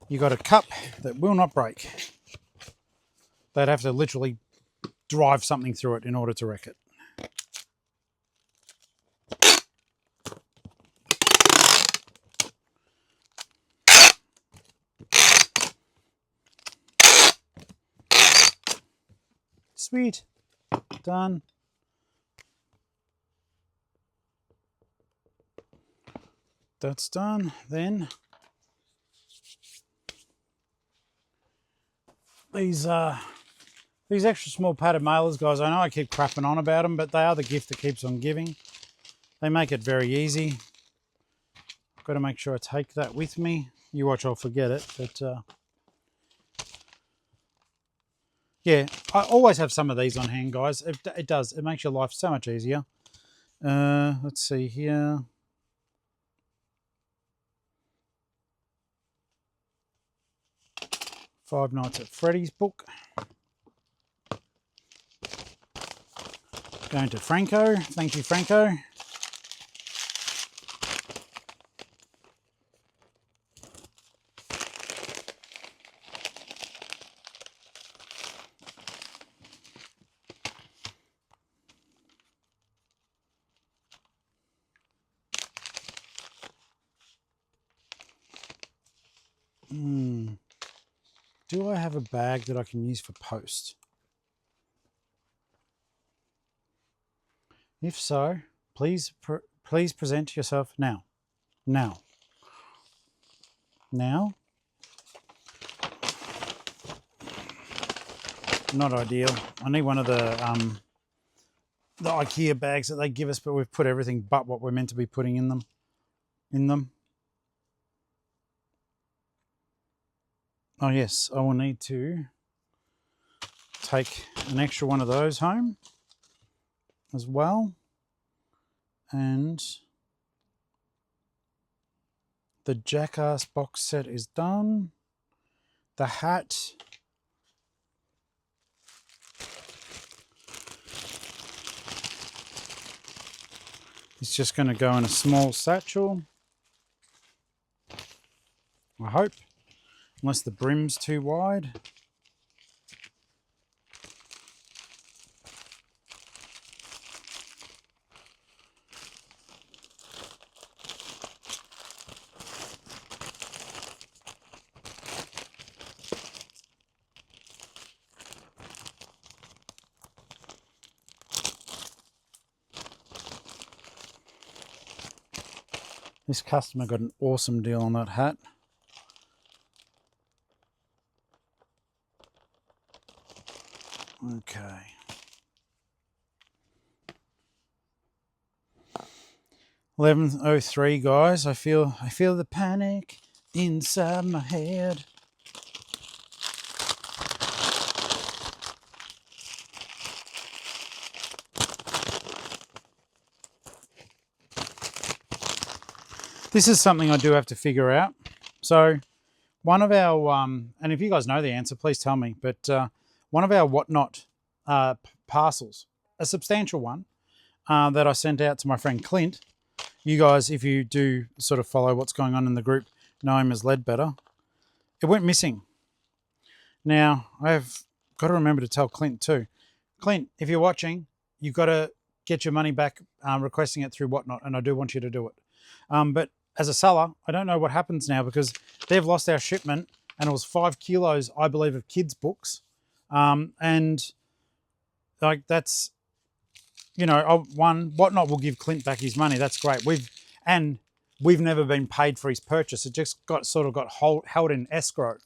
you got a cup that will not break. They'd have to literally drive something through it in order to wreck it. Sweet. Done. That's done. Then these extra small padded mailers, guys, I know I keep crapping on about them, but they are the gift that keeps on giving. They make it very easy. I've got to make sure I take that with me. You watch, I'll forget it. But yeah, I always have some of these on hand, guys. It does. It makes your life so much easier. Let's see here. Five Nights at Freddy's book. Going to Franco. Thank you, Franco. Do I have a bag that I can use for post? If so, please present yourself now. Now. Not ideal. I need one of the IKEA bags that they give us, but we've put everything but what we're meant to be putting in them. Oh yes, I will need to take an extra one of those home as well. And the Jackass box set is done. The hat. It's just going to go in a small satchel. I hope. Unless the brim's too wide. This customer got an awesome deal on that hat. Okay. $11:03, guys. I feel the panic inside my head. This is something I do have to figure out. So one of our, and if you guys know the answer, please tell me, but one of our Whatnot parcels, a substantial one, that I sent out to my friend Clint. You guys, if you do sort of follow what's going on in the group, know him as Ledbetter. It went missing. Now, I've got to remember to tell Clint too. Clint, if you're watching, you've got to get your money back requesting it through Whatnot, and I do want you to do it. But as a seller, I don't know what happens now because they've lost our shipment, and it was 5 kilos, I believe, of kids' books. And like that's, you know, one, Whatnot will give Clint back his money. That's great. We've never been paid for his purchase. It just got held in escrow.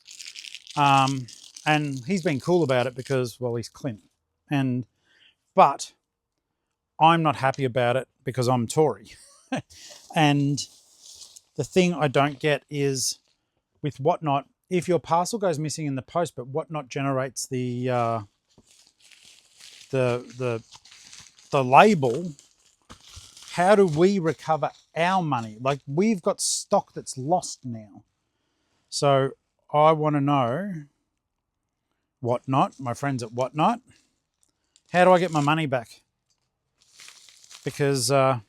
And he's been cool about it because, well, he's Clint. But I'm not happy about it because I'm Tory. And the thing I don't get is with Whatnot, if your parcel goes missing in the post, but Whatnot generates the label, how do we recover our money? Like, we've got stock that's lost now. So I want to know, Whatnot, my friends at Whatnot, how do I get my money back? Because I've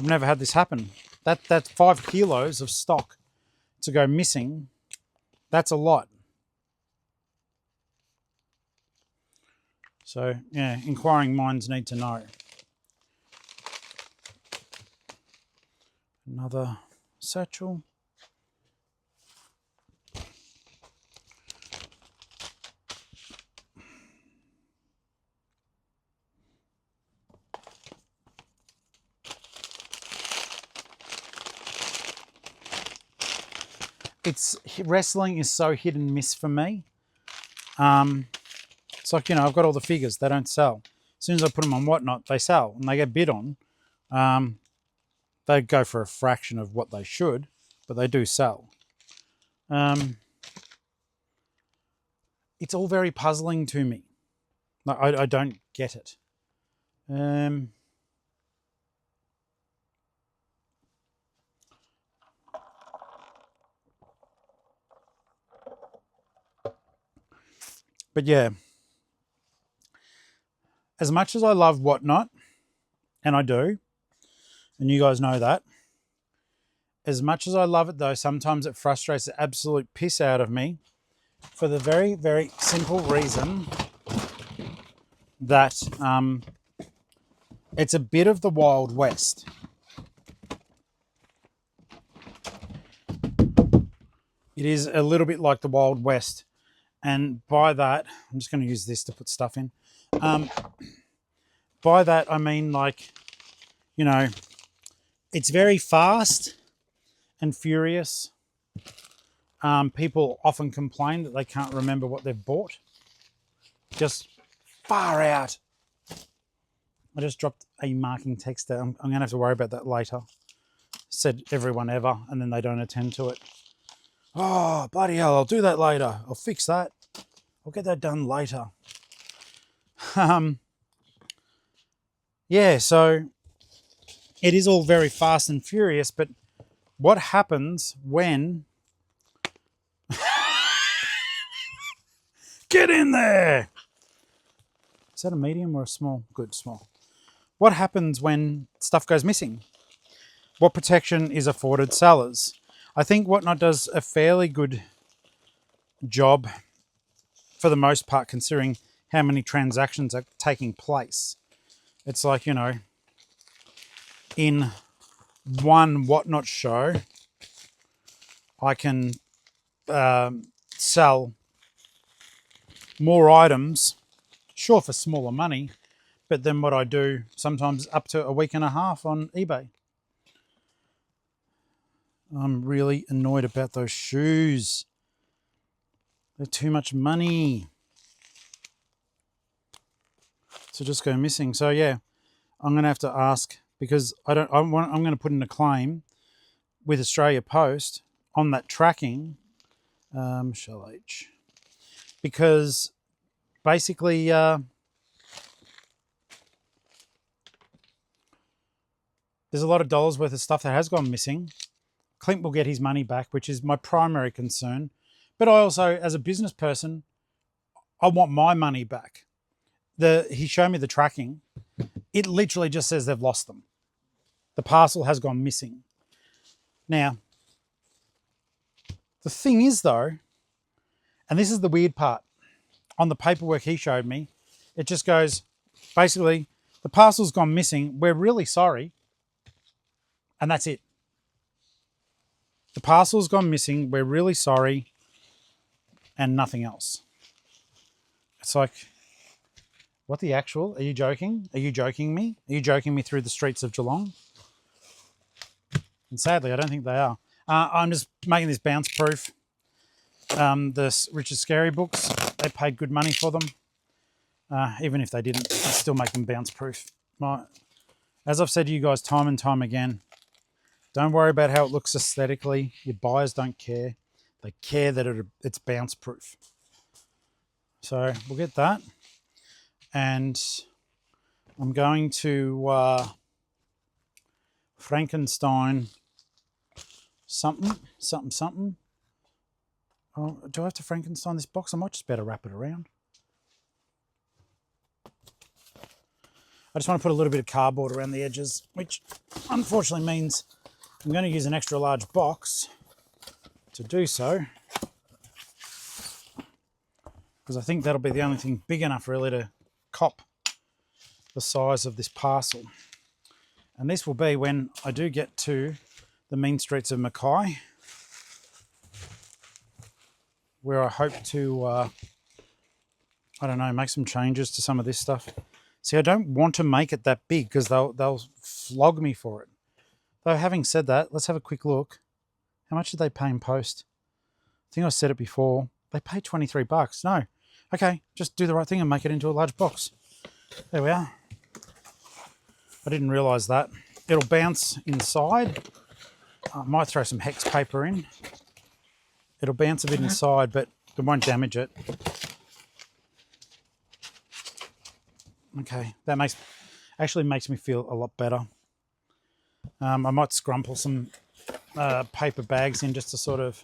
never had this happen. That's 5 kilos of stock to go missing. That's a lot. So yeah, inquiring minds need to know. Another satchel. Wrestling is so hit and miss for me. It's like, I've got all the figures, they don't sell. As soon as I put them on Whatnot, they sell and they get bid on. They go for a fraction of what they should, but they do sell. It's all very puzzling to me. I don't get it. But yeah, as much as I love Whatnot, and I do, and you guys know that, as much as I love it though, sometimes it frustrates the absolute piss out of me for the very, very simple reason that it's a bit of the Wild West. It is a little bit like the Wild West. And by that, I'm just going to use this to put stuff in. By that, I mean, like, it's very fast and furious. People often complain that they can't remember what they've bought. Just far out. I just dropped a marking text there. I'm going to have to worry about that later. Said everyone ever, and then they don't attend to it. Oh, bloody hell, I'll do that later. I'll fix that. I'll get that done later. Yeah, so it is all very fast and furious, but what happens when... Get in there! Is that a medium or a small? Good, small. What happens when stuff goes missing? What protection is afforded sellers? I think Whatnot does a fairly good job for the most part, considering how many transactions are taking place. It's like, in one Whatnot show, I can sell more items, sure, for smaller money, but then what I do sometimes up to a week and a half on eBay. I'm really annoyed about those shoes. They're too much money to just go missing. So yeah, I'm going to have to ask, because I'm going to put in a claim with Australia Post on that tracking, shall H, because basically there's a lot of dollars worth of stuff that has gone missing. Clint will get his money back, which is my primary concern. But I also, as a business person, I want my money back. He showed me the tracking. It literally just says they've lost them. The parcel has gone missing. Now, the thing is though, and this is the weird part, on the paperwork he showed me, it just goes, basically, the parcel's gone missing. We're really sorry. And that's it. The parcel's gone missing. We're really sorry. And nothing else. It's like, what the actual? Are you joking? Are you joking me? Are you joking me through the streets of Geelong? And sadly, I don't think they are. I'm just making this bounce proof. The Richard Scarry books, they paid good money for them. Even if they didn't, I still make them bounce proof. As I've said to you guys time and time again, don't worry about how it looks aesthetically. Your buyers don't care. They care that it's bounce proof. So we'll get that. And I'm going to Frankenstein something. Oh, do I have to Frankenstein this box? I might just better wrap it around. I just want to put a little bit of cardboard around the edges, which unfortunately means I'm going to use an extra large box to do so, because I think that'll be the only thing big enough really to cop the size of this parcel. And this will be when I do get to the mean streets of Mackay, where I hope to, I don't know, make some changes to some of this stuff. See, I don't want to make it that big because they'll flog me for it. Though having said that, let's have a quick look. How much did they pay in post? I think I said it before. They pay $23. No. Okay, just do the right thing and make it into a large box. There we are. I didn't realise that. It'll bounce inside. I might throw some hex paper in. It'll bounce a bit inside, but it won't damage it. Okay, that actually makes me feel a lot better. I might scrumple some paper bags in just to sort of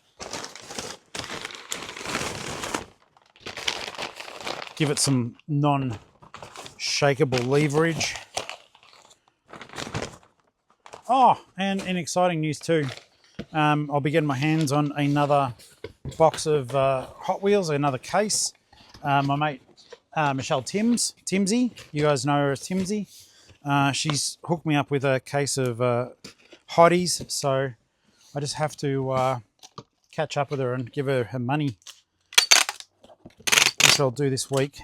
give it some non-shakeable leverage. Oh, and in exciting news too, I'll be getting my hands on another box of Hot Wheels, another case. My mate Michelle Timsy, you guys know her as Timsy. She's hooked me up with a case of hotties, so I just have to catch up with her and give her her money, which I'll do this week.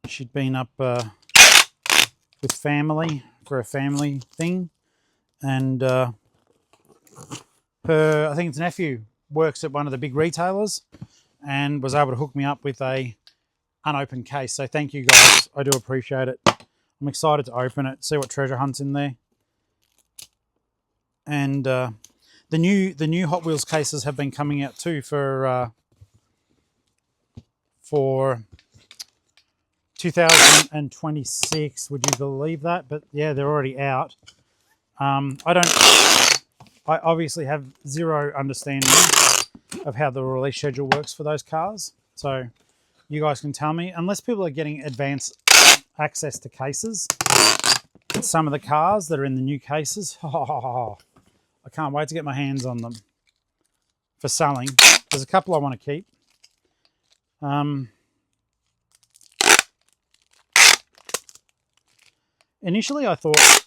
She'd been up with family for a family thing, and her, I think it's nephew, works at one of the big retailers and was able to hook me up with a unopened case. So thank you guys, I do appreciate it. I'm excited to open it, see what treasure hunt's in there. And the new Hot Wheels cases have been coming out too for 2026. Would you believe that? But yeah, they're already out. I obviously have zero understanding of how the release schedule works for those cars. So you guys can tell me, unless people are getting advanced access to cases. Some of the cars that are in the new cases, I can't wait to get my hands on them for selling. There's a couple I want to keep. Initially, I thought,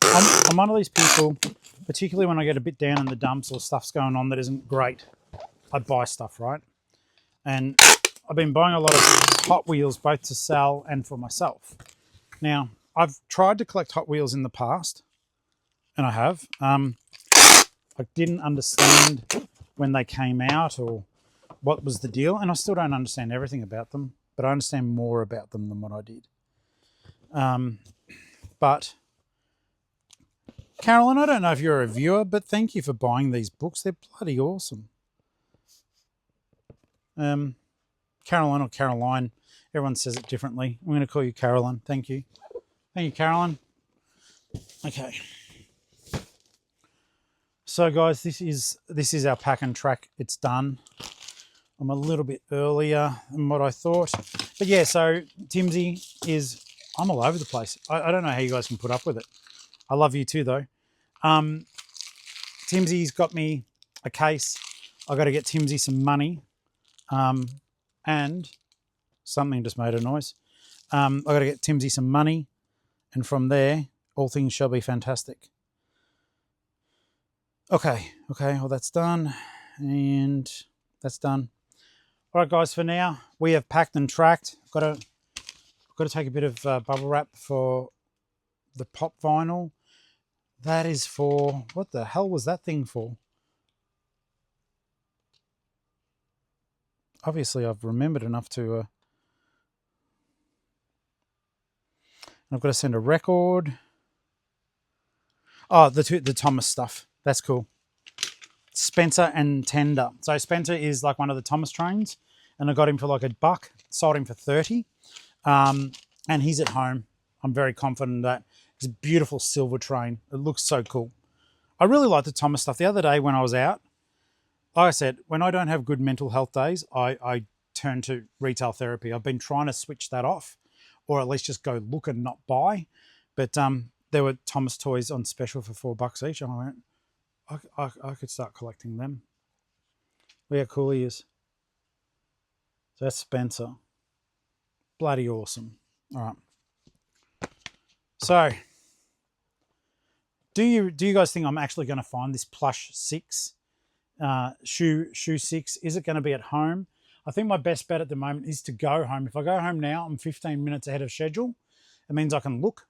I'm one of these people, particularly when I get a bit down in the dumps or stuff's going on that isn't great, I buy stuff, right? And I've been buying a lot of Hot Wheels, both to sell and for myself. Now, I've tried to collect Hot Wheels in the past, and I have. I didn't understand when they came out or what was the deal, and I still don't understand everything about them, but I understand more about them than what I did. But Carolyn, I don't know if you're a viewer, but thank you for buying these books. They're bloody awesome. Caroline or Caroline, everyone says it differently. I'm going to call you Caroline. Thank you. Thank you, Caroline. Okay. So guys, this is our pack and track. It's done. I'm a little bit earlier than what I thought. But yeah, so Timsy is, I'm all over the place. I don't know how you guys can put up with it. I love you too though. Timsy's got me a case. I got to get Timsy some money. And something just made a noise. I got to get Timsy some money, and from there, all things shall be fantastic. Okay, well that's done, and that's done. All right, guys. For now, we have packed and tracked. Got to take a bit of bubble wrap for the pop vinyl. That is for, what the hell was that thing for? Obviously, I've remembered enough to... I've got to send a record. Oh, the Thomas stuff. That's cool. Spencer and Tender. So Spencer is like one of the Thomas trains, and I got him for like $1. Sold him for 30. And he's at home. I'm very confident that it's a beautiful silver train. It looks so cool. I really like the Thomas stuff. The other day when I was out, like I said, when I don't have good mental health days, I turn to retail therapy. I've been trying to switch that off, or at least just go look and not buy. But there were Thomas toys on special for $4 each. And I went, I could start collecting them. Look how cool he is. So that's Spencer. Bloody awesome. All right. So, do you guys think I'm actually going to find this plush 6, shoe 6? Is it going to be at home? I think my best bet at the moment is to go home. If I go home now, I'm 15 minutes ahead of schedule. It means I can look,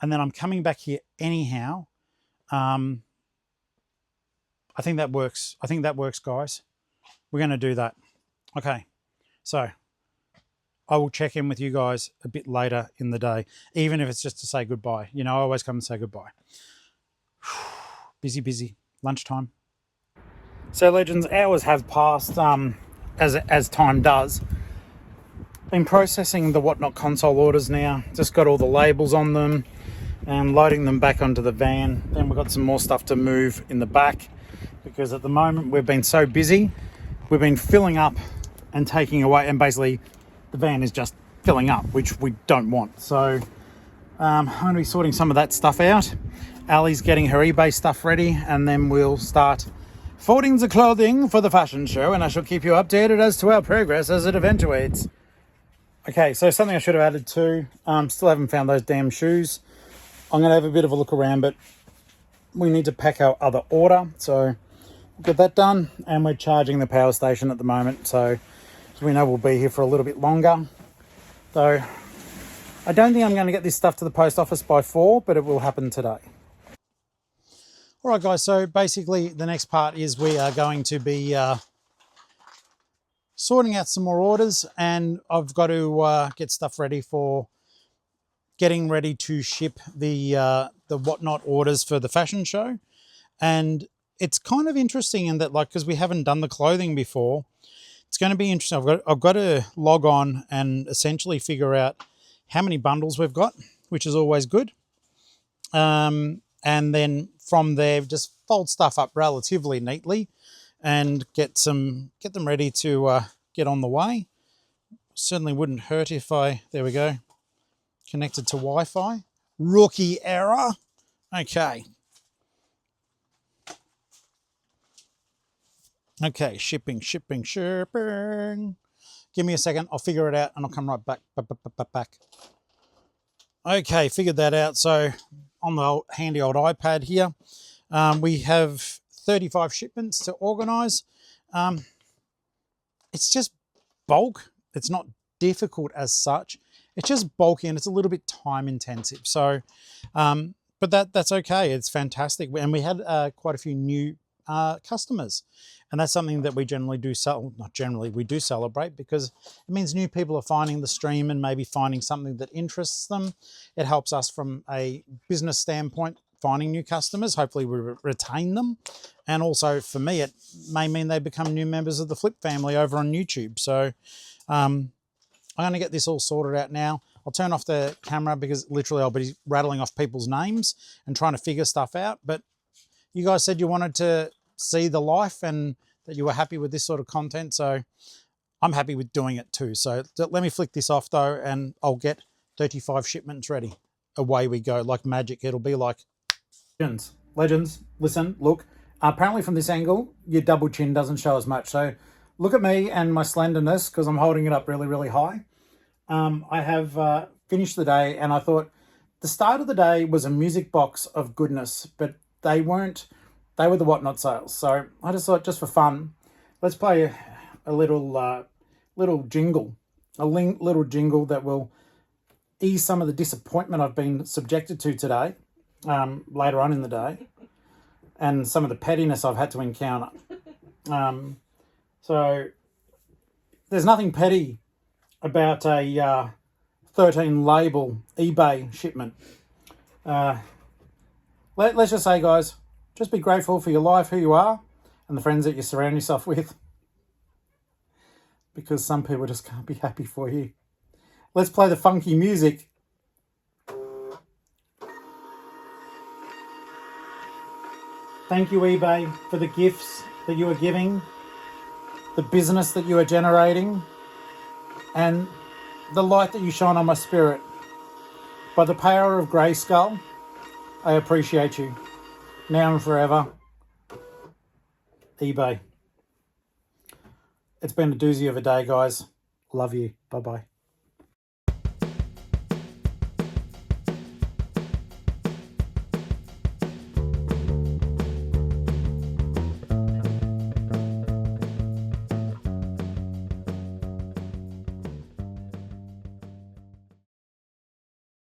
and then I'm coming back here anyhow. I think that works. I think that works, guys. We're going to do that. Okay. So I will check in with you guys a bit later in the day, even if it's just to say goodbye. You know, I always come and say goodbye. Busy. Lunchtime. So, legends, hours have passed, as time does. Been processing the Whatnot console orders now. Just got all the labels on them and loading them back onto the van. Then we've got some more stuff to move in the back, because at the moment we've been so busy. We've been filling up and taking away, and basically the van is just filling up, which we don't want. So I'm going to be sorting some of that stuff out. Ali's getting her eBay stuff ready, and then we'll start folding the clothing for the fashion show, and I shall keep you updated as to our progress as it eventuates. Okay, so something I should have added too. Still haven't found those damn shoes. I'm going to have a bit of a look around, but we need to pack our other order. So get that done, and we're charging the power station at the moment. So we know we'll be here for a little bit longer. So I don't think I'm going to get this stuff to the post office by 4, but it will happen today. All right, guys, so basically the next part is we are going to be sorting out some more orders, and I've got to get stuff ready for getting ready to ship the Whatnot orders for the fashion show. And it's kind of interesting in that, like, because we haven't done the clothing before, it's going to be interesting. I've got to log on and essentially figure out how many bundles we've got, which is always good. And then from there, just fold stuff up relatively neatly and get them ready to get on the way. Certainly wouldn't hurt if there we go, connected to Wi-Fi. Rookie error. Okay. Okay, shipping. Give me a second. I'll figure it out and I'll come right back. Okay, figured that out. So on the handy old iPad here, we have 35 shipments to organise. It's just bulk. It's not difficult as such. It's just bulky and it's a little bit time intensive. So, but that's okay. It's fantastic. And we had quite a few new customers. And that's something that we generally do we do celebrate, because it means new people are finding the stream and maybe finding something that interests them. It helps us from a business standpoint, finding new customers. Hopefully we retain them. And also for me, it may mean they become new members of the Flip family over on YouTube. So I'm going to get this all sorted out now. I'll turn off the camera because literally I'll be rattling off people's names and trying to figure stuff out. But you guys said you wanted to see the life and that you were happy with this sort of content. So I'm happy with doing it too. So let me flick this off though, and I'll get 35 shipments ready. Away we go, like magic. It'll be like... Legends, listen, look. Apparently from this angle, your double chin doesn't show as much. So look at me and my slenderness, because I'm holding it up really, really high. I have finished the day, and I thought the start of the day was a music box of goodness, but they weren't. They were the Whatnot sales. So I just thought, just for fun, let's play a little jingle, little jingle that will ease some of the disappointment I've been subjected to today, later on in the day, and some of the pettiness I've had to encounter. So there's nothing petty about a 13 label eBay shipment. Let's just say, guys, just be grateful for your life, who you are, and the friends that you surround yourself with, because some people just can't be happy for you. Let's play the funky music. Thank you, eBay, for the gifts that you are giving, the business that you are generating, and the light that you shine on my spirit. By the power of Grayskull, I appreciate you. Now and forever. eBay. It's been a doozy of a day, guys. Love you. Bye-bye.